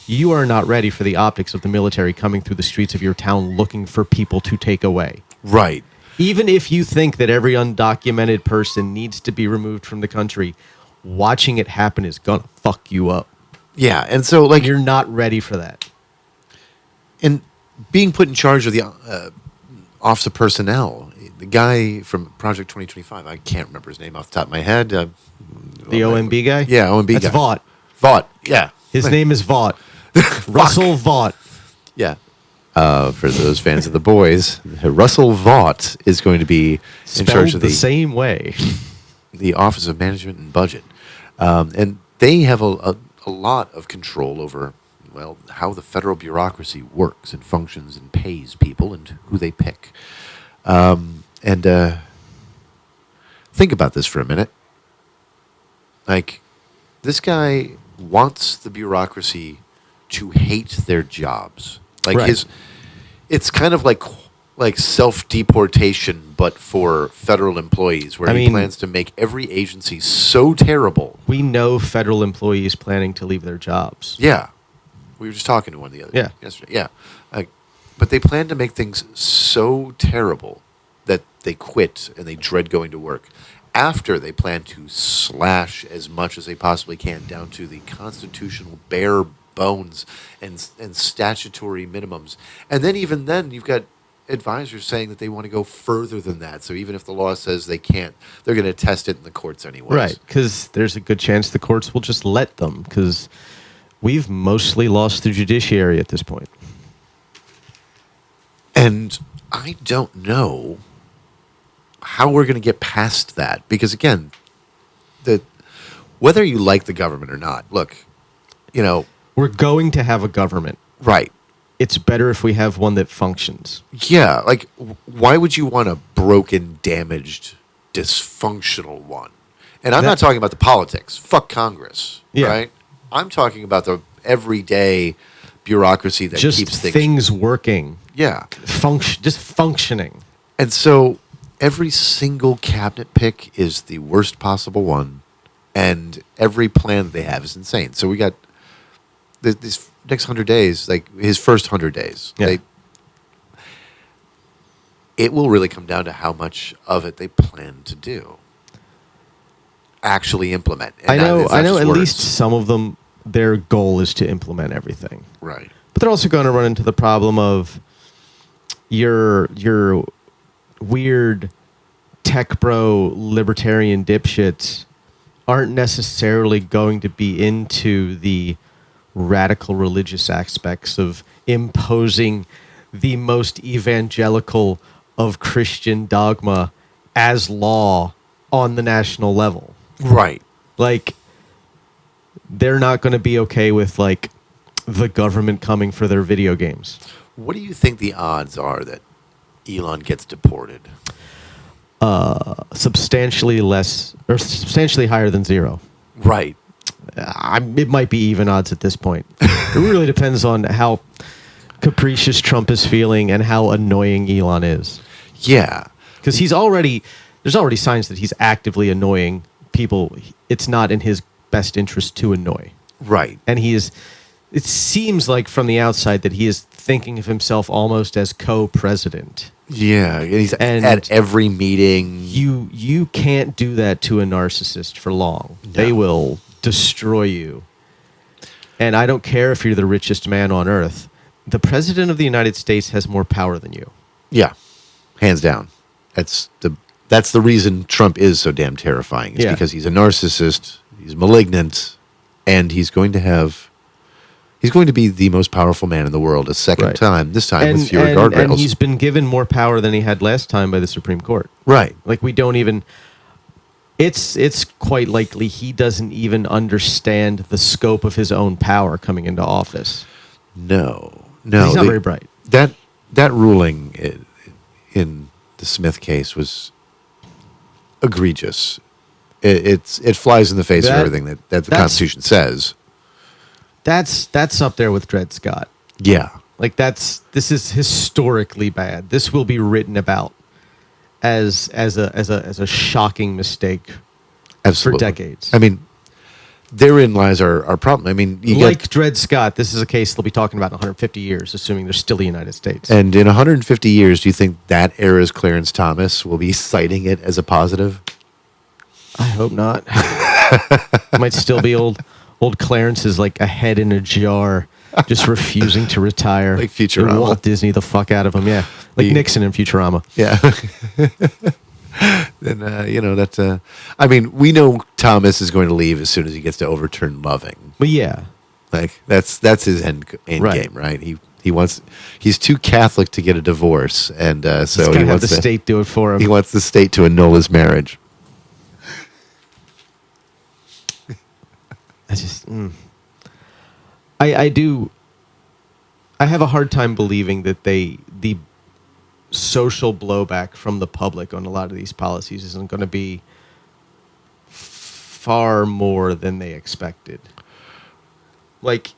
you are not ready for the optics of the military coming through the streets of your town looking for people to take away. Right. Even if you think that every undocumented person needs to be removed from the country, watching it happen is going to fuck you up. Yeah, and so, like, you're not ready for that. And being put in charge of the Office of Personnel, the guy from Project 2025, I can't remember his name off the top of my head. The OMB guy? Yeah, OMB guy. That's Vought. Vought, yeah. His name is Vought. Russell Vought. Yeah. For those fans of the boys, Russell Vought is going to be in charge of the same way. The Office of Management and Budget. And they have a lot of control over, well, how the federal bureaucracy works and functions and pays people and who they pick. Think about this for a minute. Like, this guy wants the bureaucracy to hate their jobs. Like, right. It's kind of like self-deportation, but for federal employees, where he plans to make every agency so terrible. We know federal employees planning to leave their jobs. Yeah. We were just talking to one the other day yesterday. Yeah. But they plan to make things so terrible that they quit and they dread going to work. After, they plan to slash as much as they possibly can down to the constitutional bare bones and statutory minimums. And then even then, you've got advisors saying that they want to go further than that. So even if the law says they can't, they're going to test it in the courts anyways. Right, because there's a good chance the courts will just let them, because we've mostly lost the judiciary at this point. And I don't know how we're going to get past that. Because, again, whether you like the government or not, look, we're going to have a government. Right. It's better if we have one that functions. Yeah, like, why would you want a broken, damaged, dysfunctional one? And I'm not talking about the politics. Fuck Congress, right? I'm talking about the everyday bureaucracy that just keeps things working. Yeah. Just functioning. And so every single cabinet pick is the worst possible one, and every plan that they have is insane. So we got these next 100 days, like his first 100 days. Yeah. It will really come down to how much of it they plan to do. Actually implement. And I know at words. least some of them, their goal is to implement everything. Right. But they're also going to run into the problem of your weird tech bro libertarian dipshits aren't necessarily going to be into the radical religious aspects of imposing the most evangelical of Christian dogma as law on the national level. Right. Like, they're not going to be okay with, like, the government coming for their video games. What do you think the odds are that Elon gets deported? Substantially less, or substantially higher than zero. Right. It might be even odds at this point. It really depends on how capricious Trump is feeling and how annoying Elon is. Yeah. Because there's already signs that he's actively annoying people. It's not in his best interest to annoy. Right. And it seems like from the outside that he is thinking of himself almost as co-president. Yeah. He's And at every meeting. You can't do that to a narcissist for long. No. They will destroy you. And I don't care if you're the richest man on earth. The president of the United States has more power than you. Yeah. Hands down. That's the reason Trump is so damn terrifying. It's because he's a narcissist, he's malignant, and he's going to be the most powerful man in the world a second time, this time with fewer guardrails. And he's been given more power than he had last time by the Supreme Court. Right. Like, we don't even... It's quite likely he doesn't even understand the scope of his own power coming into office. No. He's not very bright. That ruling in the Smith case was egregious. It flies in the face of everything that the Constitution says. That's up there with Dred Scott. Yeah. Like, this is historically bad. This will be written about as a shocking mistake. Absolutely. For decades. I mean, therein lies our problem. I mean, Dred Scott, this is a case they'll be talking about in 150 years, assuming there's still the United States. And in 150 years, do you think that era's Clarence Thomas will be citing it as a positive? I hope not. Might still be old Clarence is like a head in a jar, just refusing to retire. Like Futurama. They Walt Disney the fuck out of him, yeah. Like Nixon in Futurama. Yeah. Then, that's... I mean, we know Thomas is going to leave as soon as he gets to overturn Loving. But yeah. Like, that's his end game, right? He's too Catholic to get a divorce, and so he wants the state do it for him. He wants the state to annul his marriage. I have a hard time believing that the social blowback from the public on a lot of these policies isn't going to be far more than they expected. Like,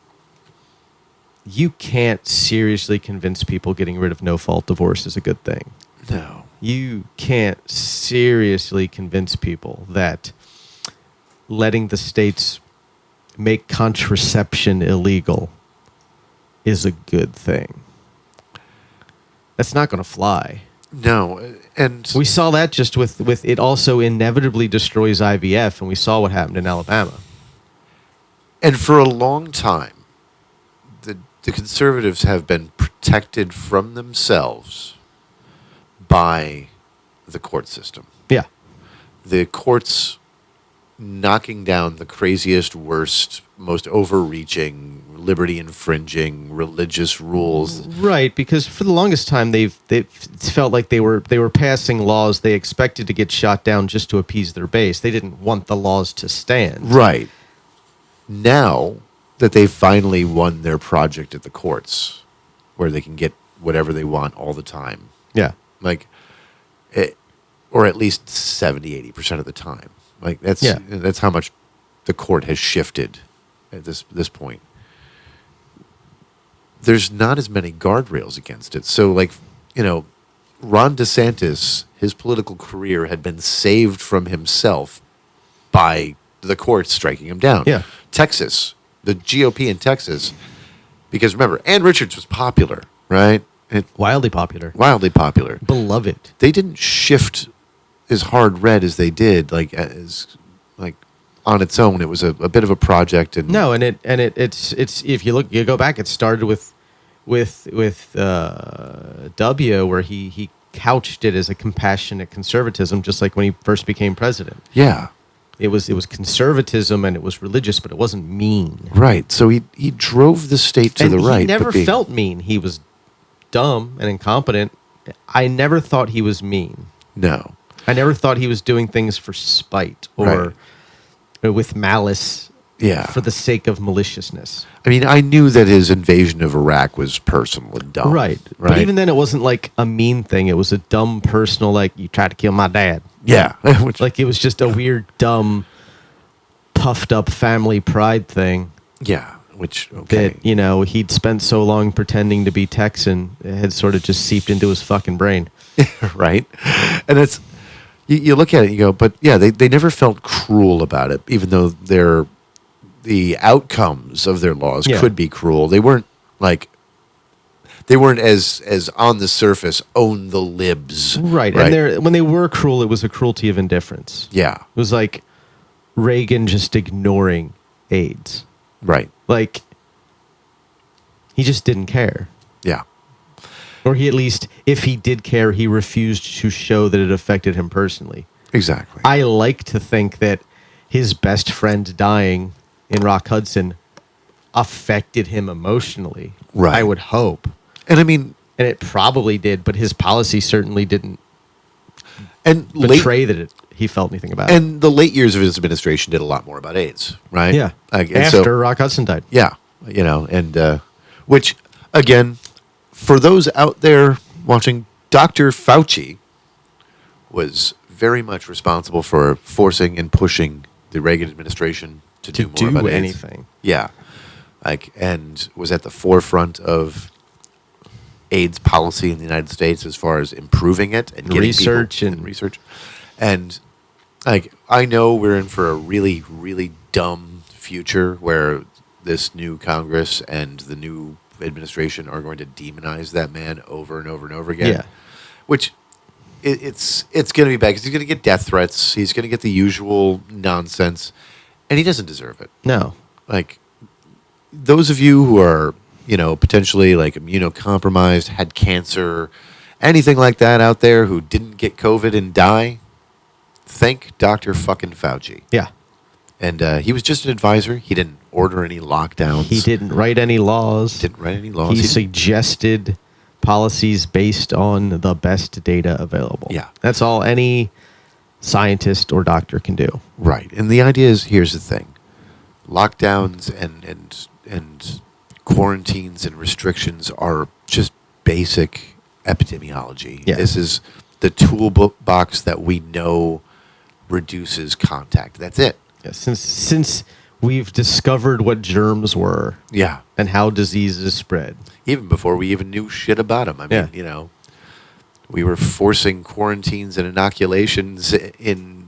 you can't seriously convince people getting rid of no-fault divorce is a good thing. No. You can't seriously convince people that letting the states make contraception illegal is a good thing. That's not going to fly. No, and we saw that just with it also inevitably destroys IVF, and we saw what happened in Alabama. And for a long time, the conservatives have been protected from themselves by the court system. Yeah. The courts knocking down the craziest, worst, most overreaching, liberty-infringing religious rules. Right, because for the longest time they've felt like they were passing laws they expected to get shot down just to appease their base. They didn't want the laws to stand. Right. Now that they've finally won their project at the courts, where they can get whatever they want all the time. Yeah. Like, or at least 70-80% of the time. Like, that's how much the court has shifted at this point. There's not as many guardrails against it. So, like, Ron DeSantis, his political career had been saved from himself by the courts striking him down. Yeah. Texas, the GOP in Texas, because remember, Ann Richards was popular, right? Wildly popular. Wildly popular. Beloved. They didn't shift as hard red as they did, like on its own. It was a bit of a project, and it's if you go back, it started with W, where he couched it as a compassionate conservatism, just like when he first became president. Yeah, it was conservatism and it was religious, but it wasn't mean. Right. So he drove the state to the right. He never felt mean. He was dumb and incompetent. I never thought he was mean. No. I never thought he was doing things for spite or with malice for the sake of maliciousness. I mean, I knew that his invasion of Iraq was personal and dumb. Right. But even then, it wasn't like a mean thing. It was a dumb, personal, like, you tried to kill my dad. Yeah. Like, it was just a weird, dumb, puffed up family pride thing. Yeah. Which, okay. that, he'd spent so long pretending to be Texan, it had sort of just seeped into his fucking brain. Right? And it's, you look at it and you go, but yeah, they never felt cruel about it, even though the outcomes of their laws could be cruel. They weren't as on the surface own the libs. Right. And when they were cruel, it was a cruelty of indifference. Yeah. It was like Reagan just ignoring AIDS. Right. Like, he just didn't care. Yeah. Or he, at least, if he did care, he refused to show that it affected him personally. Exactly. I like to think that his best friend dying in Rock Hudson affected him emotionally. Right. I would hope. And I mean... And it probably did, but his policy certainly didn't and betray that he felt anything about it. And the late years of his administration did a lot more about AIDS, right? Yeah. And after Rock Hudson died. Yeah. Which, again, for those out there watching, Dr. Fauci was very much responsible for forcing and pushing the Reagan administration to do more about AIDS. Anything. Yeah. And was at the forefront of AIDS policy in the United States as far as improving it and getting research. And I know we're in for a really, really dumb future where this new Congress and the new administration are going to demonize that man over and over and over again. Yeah. Which it's going to be bad because he's going to get death threats. He's going to get the usual nonsense, and he doesn't deserve it. No. Those of you who are, potentially immunocompromised, had cancer, anything like that out there who didn't get COVID and die, thank Dr. fucking Fauci. Yeah. And he was just an advisor. He didn't order any lockdowns. He didn't write any laws. He suggested policies based on the best data available. Yeah. That's all any scientist or doctor can do. Right. And the idea is, here's the thing. Lockdowns and quarantines and restrictions are just basic epidemiology. Yeah. This is the toolbox that we know reduces contact. That's it. Yeah, since we've discovered what germs were. Yeah. And how diseases spread. Even before we even knew shit about them. I mean, we were forcing quarantines and inoculations in,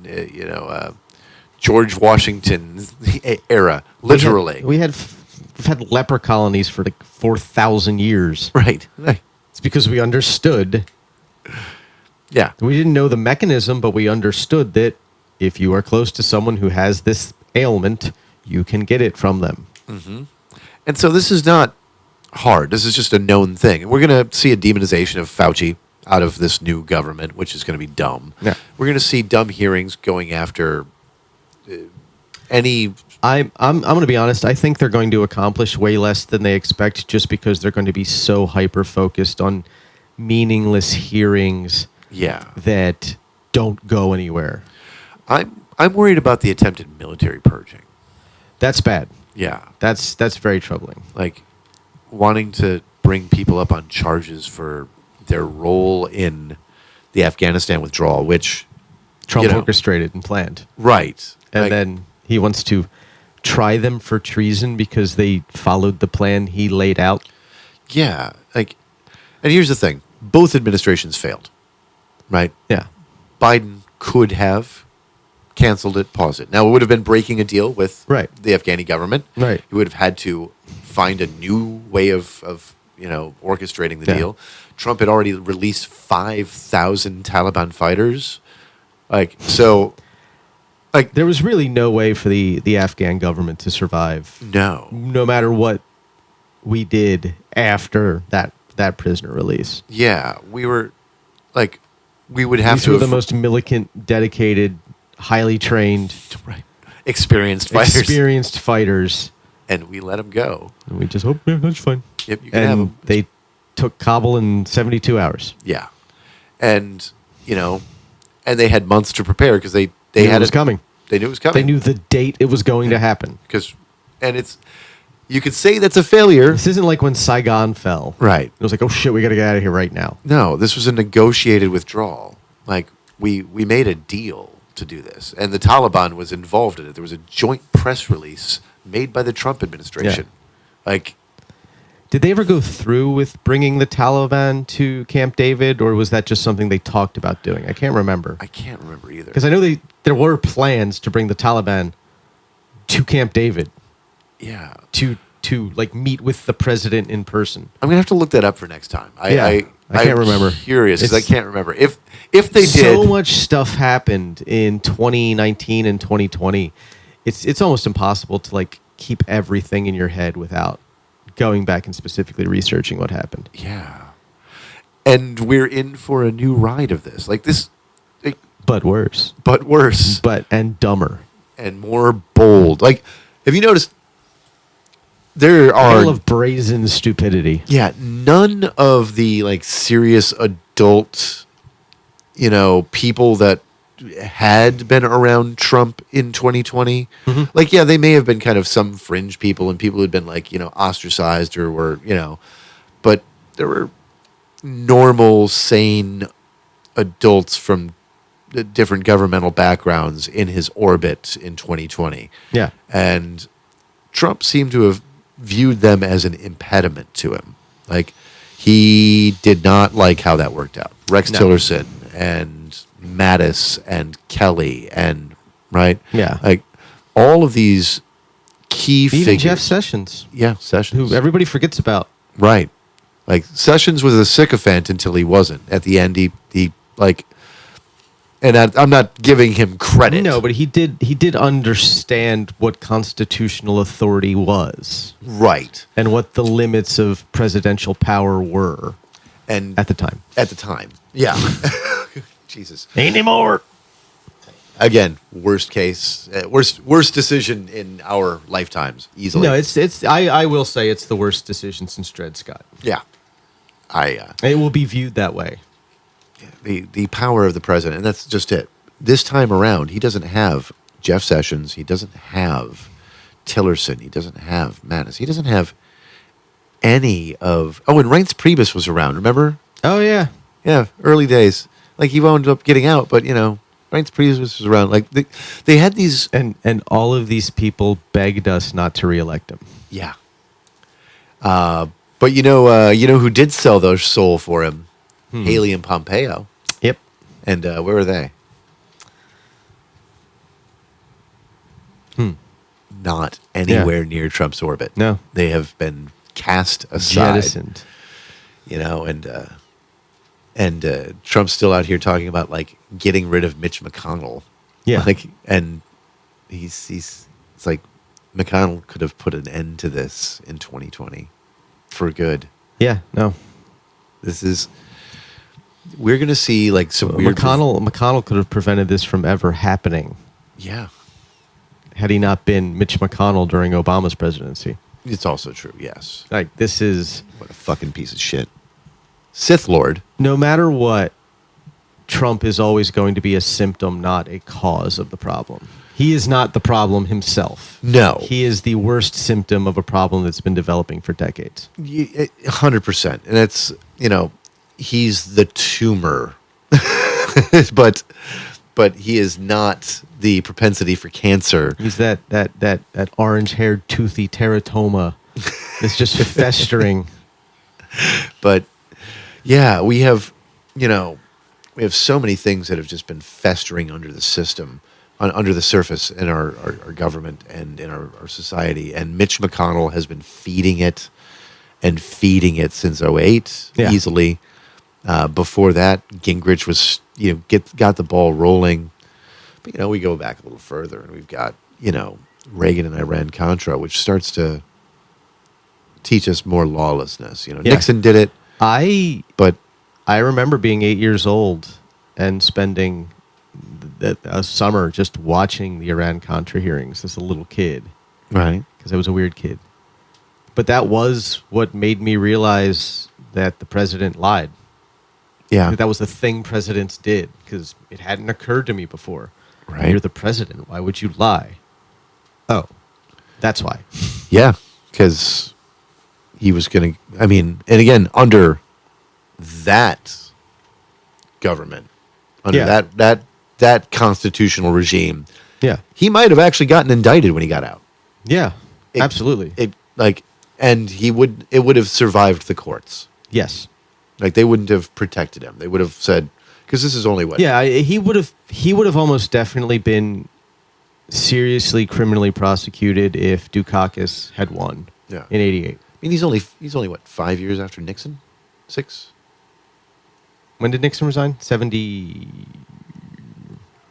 George Washington era, literally. We've had leper colonies for 4,000 years. Right. It's because we understood. Yeah. We didn't know the mechanism, but we understood that if you are close to someone who has this ailment, you can get it from them. Mm-hmm. And so this is not hard. This is just a known thing. And we're going to see a demonization of Fauci out of this new government, which is going to be dumb. Yeah. We're going to see dumb hearings going after any... I'm going to be honest. I think they're going to accomplish way less than they expect just because they're going to be so hyper-focused on meaningless hearings that don't go anywhere. I'm worried about the attempted military purging. That's bad. Yeah. That's very troubling. Wanting to bring people up on charges for their role in the Afghanistan withdrawal, which Trump orchestrated and planned. Right. And then he wants to try them for treason because they followed the plan he laid out. Yeah. And here's the thing. Both administrations failed. Right? Yeah. Biden could have canceled it, paused it. Now, it would have been breaking a deal with the Afghani government. Right. He would have had to find a new way of orchestrating the deal. Trump had already released 5,000 Taliban fighters. There was really no way for the Afghan government to survive. No. No matter what we did after that prisoner release. Yeah. We were, we would have These were the most militant, dedicated, highly trained, experienced fighters. And we let them go. And we just hope, yeah, that's fine. Yep, you can have them. They took Kabul in 72 hours. Yeah. And, and they had months to prepare because they knew had it was coming. They knew it was coming. They knew the date it was going to happen. You could say that's a failure. This isn't like when Saigon fell. Right. It was like, oh shit, we got to get out of here right now. No, this was a negotiated withdrawal. We made a deal to do this. And the Taliban was involved in it. There was a joint press release made by the Trump administration. Like, Did they ever go through with bringing the Taliban to Camp David, or was that just something they talked about doing? I can't remember. I can't remember either. Because I know there were plans to bring the Taliban to Camp David Yeah. to like meet with the president in person. I'm gonna have to look that up for next time. I can't remember. Curious because I It's- can't remember if they did. So much stuff happened in 2019 and 2020. It's almost impossible to like keep everything in your head without going back and specifically researching what happened. Yeah, and we're in for a new ride of this. Like this, But worse. but worse And dumber. and more bold. Like, have you noticed? There All are of brazen stupidity. none of the like serious adult, people that had been around Trump in 2020. Like, they may have been kind of some fringe people and people who'd been like, ostracized or were, but there were normal, sane adults from different governmental backgrounds in his orbit in 2020. Yeah. And Trump seemed to have viewed them as an impediment to him. Like, he did not like how that worked out. Rex No. Tillerson and Mattis and Kelly and, right? Yeah. Like, all of these key Even figures. Jeff Sessions, Yeah, Sessions. who everybody forgets about. Right. Like, Sessions was a sycophant until he wasn't. At the end, he like, and I'm not giving him credit. No, but he did understand what constitutional authority was Right. and what the limits of presidential power were And at the time. Yeah. Jesus. Ain't anymore. Again, worst case, worst decision in our lifetimes, easily. No, I will say it's the worst decision since Dred Scott. Yeah. It will be viewed that way. The power of the president, and that's just it. This time around, he doesn't have Jeff Sessions. He doesn't have Tillerson. He doesn't have Mattis. He doesn't have any of... Oh, and Reince Priebus was around, remember? Oh, yeah. Yeah, early days. Like, he wound up getting out, but, Reince Priebus was around. Like, they had these... And all of these people begged us not to reelect him. Yeah. But you know who did sell their soul for him? Haley and Pompeo. Yep. And where are they? Not anywhere near Trump's orbit. No. They have been cast aside. Jettisoned. And Trump's still out here talking about like getting rid of Mitch McConnell. Yeah. Like, and he's it's like McConnell could have put an end to this in 2020 for good. Yeah, no. We're going to see like some weird... McConnell could have prevented this from ever happening Yeah. had he not been Mitch McConnell during Obama's presidency. It's also true, yes. Like, this is... What a fucking piece of shit. Sith Lord. No matter what, Trump is always going to be a symptom, not a cause of the problem. He is not the problem himself. No. He is the worst symptom of a problem that's been developing for decades. 100%. And it's, he's the tumor. but he is not the propensity for cancer. He's that orange-haired, toothy teratoma that's just festering. But yeah, we have so many things that have just been festering under the system, under the surface in our government and in our society. And Mitch McConnell has been feeding it since 2008, easily. Before that, Gingrich was, got the ball rolling. But, we go back a little further and we've got, Reagan and Iran-Contra, which starts to teach us more lawlessness. Nixon did it. But I remember being 8 years old and spending a summer just watching the Iran-Contra hearings as a little kid. Right. Because I was a weird kid. But that was what made me realize that the president lied. Yeah. That was the thing presidents did, because it hadn't occurred to me before. Right. You're the president. Why would you lie? Oh, that's why. Yeah, because he was going to, and again, under that government, under that constitutional regime, Yeah. he might have actually gotten indicted when he got out. Yeah, absolutely. and it would have survived the courts. Yes. Like they wouldn't have protected him. They would have said, because this is only what. Yeah, he would have almost definitely been seriously criminally prosecuted if Dukakis had won. Yeah. In '88. I mean, he's only what, 5 years after Nixon, 6. When did Nixon resign? 70.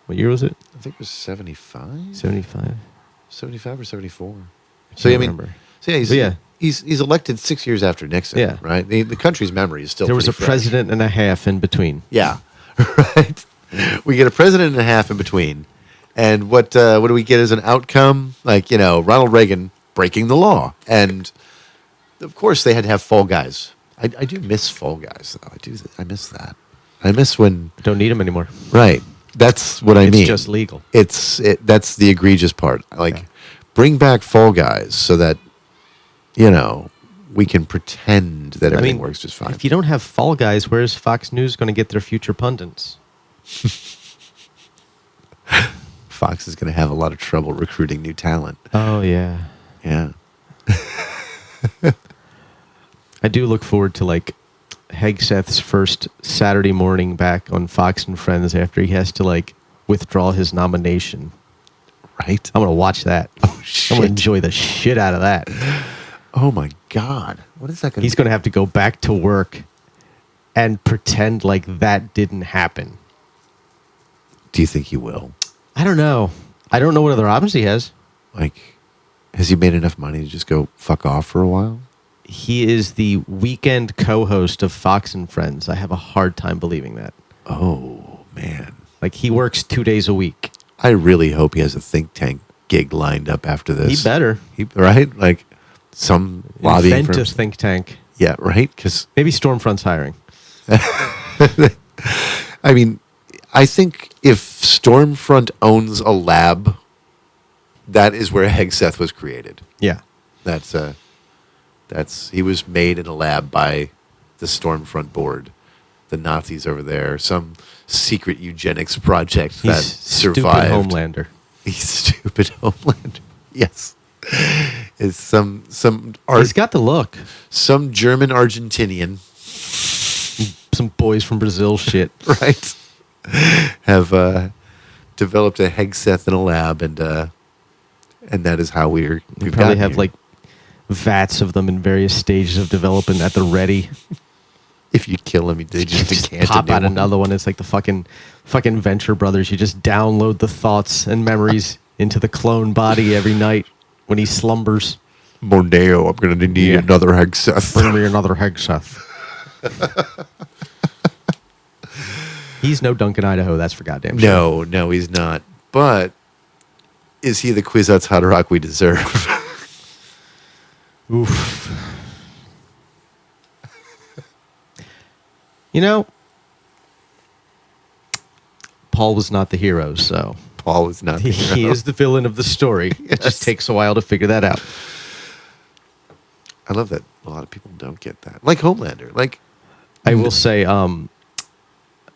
What year was it? I think it was 75. 75. 75 or 74. So I remember. So yeah, he's elected 6 years after Nixon. Yeah. Right. The country's memory is still. There was a pretty fresh. president and a half in between. Yeah. Right. We get a president and a half in between, and what do we get as an outcome? Like, Ronald Reagan breaking the law, and of course they had to have Fall Guys. I do miss Fall Guys though. I miss that. I miss when Don't need them anymore. right. That's what I mean. It's just legal. That's the egregious part. Like, Yeah. bring back Fall Guys so that we can pretend that everything works just fine. If you don't have Fall Guys, where's Fox News going to get their future pundits? Fox is going to have a lot of trouble recruiting new talent. Oh, yeah. Yeah. I do look forward to, like, Hegseth's first Saturday morning back on Fox and Friends after he has to, like, withdraw his nomination. Right? I'm going to watch that. Oh, I'm shit. going to enjoy the shit out of that. Oh, my God. What is that going to He's going to have to go back to work and pretend like that didn't happen. Do you think he will? I don't know. I don't know what other options he has. Like, has he made enough money to just go fuck off for a while? He is the weekend co-host of Fox and Friends. I have a hard time believing that. Oh, man. Like, he works 2 days a week. I really hope he has a think tank gig lined up after this. He better. Right? Like, some lobbying Invent firm. a think tank. Yeah, right? Because, Maybe Stormfront's hiring. I mean, I think if Stormfront owns a lab, that is where Hegseth was created. Yeah. He was made in a lab by the Stormfront board, the Nazis over there, some secret eugenics project He's that stupid survived. Homelander. He's stupid Homelander. Yes, it's some art, He's got the look. some German Argentinian, Some boys from Brazil shit. right? Have developed a Hegseth in a lab, and that is how we've We probably gotten have here. like vats of them in various stages of development at the ready. If you kill him, they just decant pop a new out one. another one. It's like the fucking Venture Brothers. You just download the thoughts and memories into the clone body every night when he slumbers. Mondeo, I'm going to need Yeah. another Hegseth. Bring me another Hegseth. He's no Duncan Idaho, that's for goddamn sure. No, he's not. But is he the Kwisatz Haderach we deserve? Oof. You know, Paul was not the hero, so Paul is not. The he hero. is the villain of the story. It Yes. just takes a while to figure that out. I love that a lot of people don't get that. Like Homelander. Like, I will say,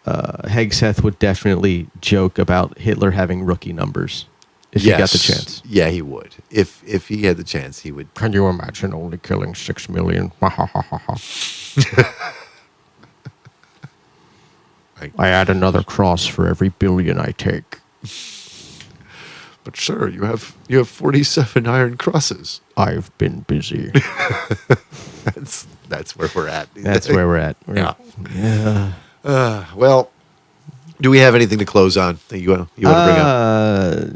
Hegseth would definitely joke about Hitler having rookie numbers if he got the chance. Yeah, he would. If he had the chance, he would. Can you imagine only killing 6 million? I add another cross for every billion I take. But sir, you have 47 iron crosses. I've been busy. That's where we're at. That's where we're at. Yeah. Yeah. Well, do we have anything to close on that you want to bring up?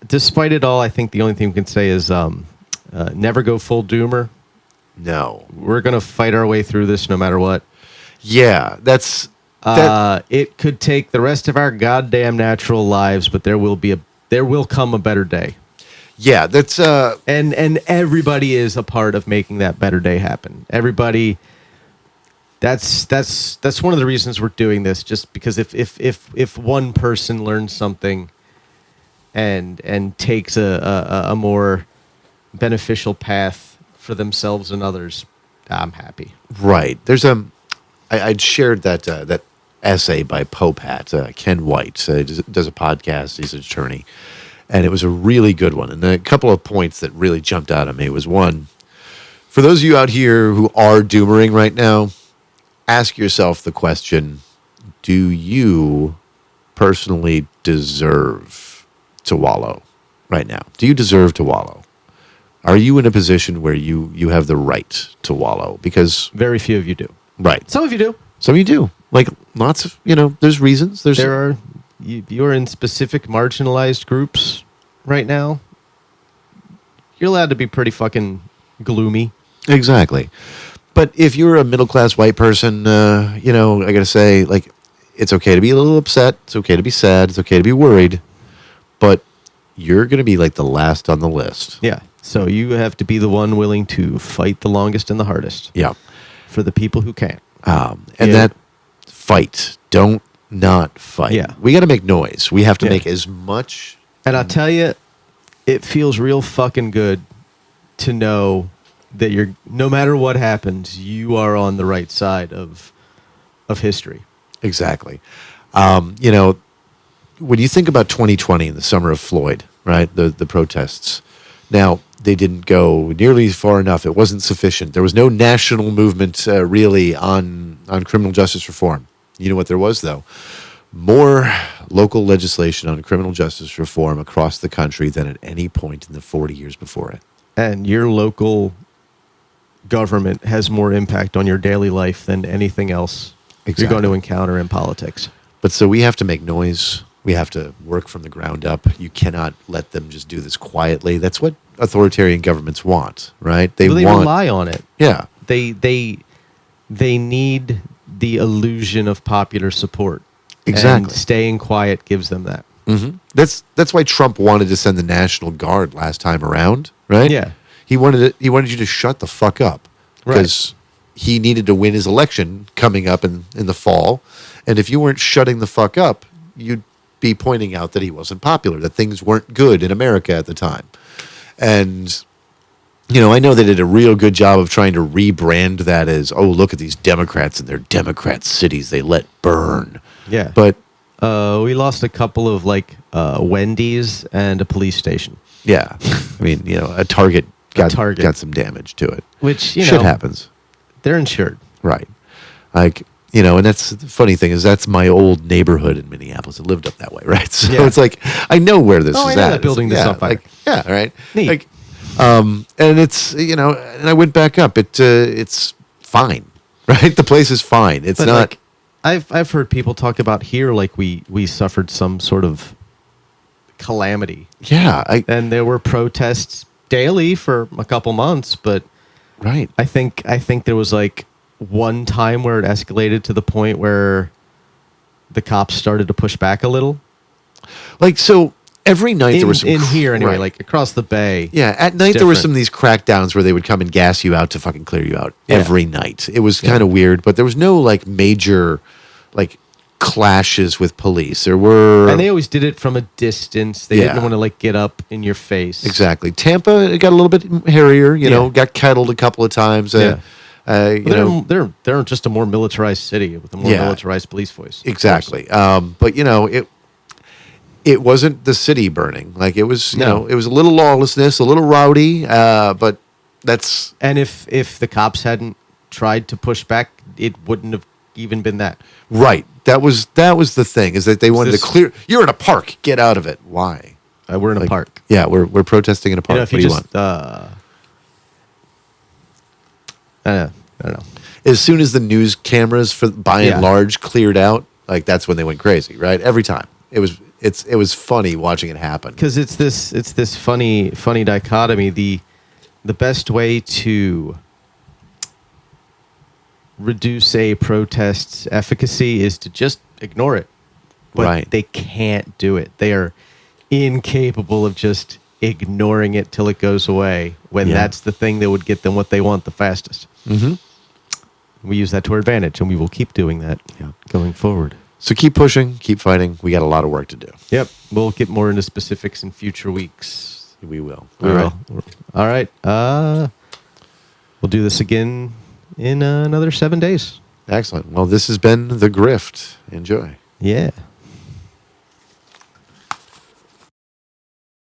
Despite it all, I think the only thing we can say is never go full doomer. No. We're going to fight our way through this no matter what. Yeah, that. It could take the rest of our goddamn natural lives, but there will come a better day. Yeah, that's. And everybody is a part of making that better day happen. Everybody. That's one of the reasons we're doing this. Just because if one person learns something, and takes a more beneficial path for themselves and others, I'm happy. Right. There's I'd shared that essay by Popat, Ken White. He does a podcast. He's an attorney, and it was a really good one. And a couple of points that really jumped out at me was one, For those of you out here who are doomering right now, ask yourself the question, do you personally deserve to wallow right now? Do you deserve to wallow? Are you in a position where you have the right to wallow? Because Very few of you do. right, Some of you do. some of you do. Like lots of there's reasons. There are you're in specific marginalized groups right now. You're allowed to be pretty fucking gloomy. exactly. But if you're a middle class white person, I gotta say, like, it's okay to be a little upset. It's okay to be sad. It's okay to be worried. But you're gonna be like the last on the list. Yeah. So you have to be the one willing to fight the longest and the hardest Yeah. for the people who can't. And Yeah. that fight. Don't not fight. Yeah. We got to make noise. We have to Yeah. make as much. And I'll tell you, it feels real fucking good to know that you're, no matter what happens, you are on the right side of history. Exactly. When you think about 2020, the summer of Floyd, right? The protests. Now, they didn't go nearly far enough. It wasn't sufficient. There was no national movement really on criminal justice reform. You know what there was, though? More local legislation on criminal justice reform across the country than at any point in the 40 years before it. And your local government has more impact on your daily life than anything else you're going to encounter in politics. But so we have to make noise. We have to work from the ground up. You cannot let them just do this quietly. That's what authoritarian governments want, right? They want, rely on it. yeah, They need the illusion of popular support. Exactly. And staying quiet gives them that. hmm That's why Trump wanted to send the National Guard last time around, right? Yeah. He wanted you to shut the fuck up because he needed to win his election coming up in the fall, and if you weren't shutting the fuck up, you'd be pointing out that he wasn't popular, that things weren't good in America at the time, and. I know they did a real good job of trying to rebrand that as, oh, look at these Democrats in their Democrat cities they let burn. Yeah. But we lost a couple of Wendy's and a police station. yeah, I mean, a Target got some damage to it. Which, Shit happens. They're insured. Right. Like, and that's the funny thing is that's my old neighborhood in Minneapolis. It lived up that way, right? So Yeah. it's like, I know where this is I know at. that building that's on fire. Yeah, right. Neat. Like, and it's, and I went back up. It's fine, right? The place is fine. It's But not. I've heard people talk about here like we suffered some sort of calamity. Yeah. And there were protests daily for a couple months, but Right. I think there was one time where it escalated to the point where the cops started to push back a little. So every night there was some in here anyway, right. across the bay. Yeah, at night there were different. some of these crackdowns where they would come and gas you out to fucking clear you out Yeah. every night. It was kind of weird, but there was no major clashes with police. There were, And they always did it from a distance. They Yeah. didn't want to get up in your face. exactly. Tampa it got a little bit hairier. Yeah. Got kettled a couple of times. Yeah. They're They're just a more militarized city with a more Yeah. militarized police force. exactly. But it wasn't the city burning. It was No. it was a little lawlessness, a little rowdy. But that's And if the cops hadn't tried to push back, it wouldn't have even been that. right. That was the thing is that they wanted this- to clear. You're in a park. Get out of it. Why? We're in a park. Yeah, we're protesting in a park. If What do you you just, want? I don't know. As soon as the news cameras, by Yeah. and large, cleared out, that's when they went crazy. Right, every time it was funny watching it happen. Because it's this funny dichotomy. The best way to reduce a protest's efficacy is to just ignore it. But Right. they can't do it. They are incapable of just ignoring it till it goes away when Yeah. that's the thing that would get them what they want the fastest. Mm-hmm. We use that to our advantage, and we will keep doing that going forward. So keep pushing, keep fighting. We got a lot of work to do. Yep. We'll get more into specifics in future weeks. We will. We will. All right. We'll do this again in another 7 days. Excellent. Well, this has been The Grift. Enjoy. Yeah.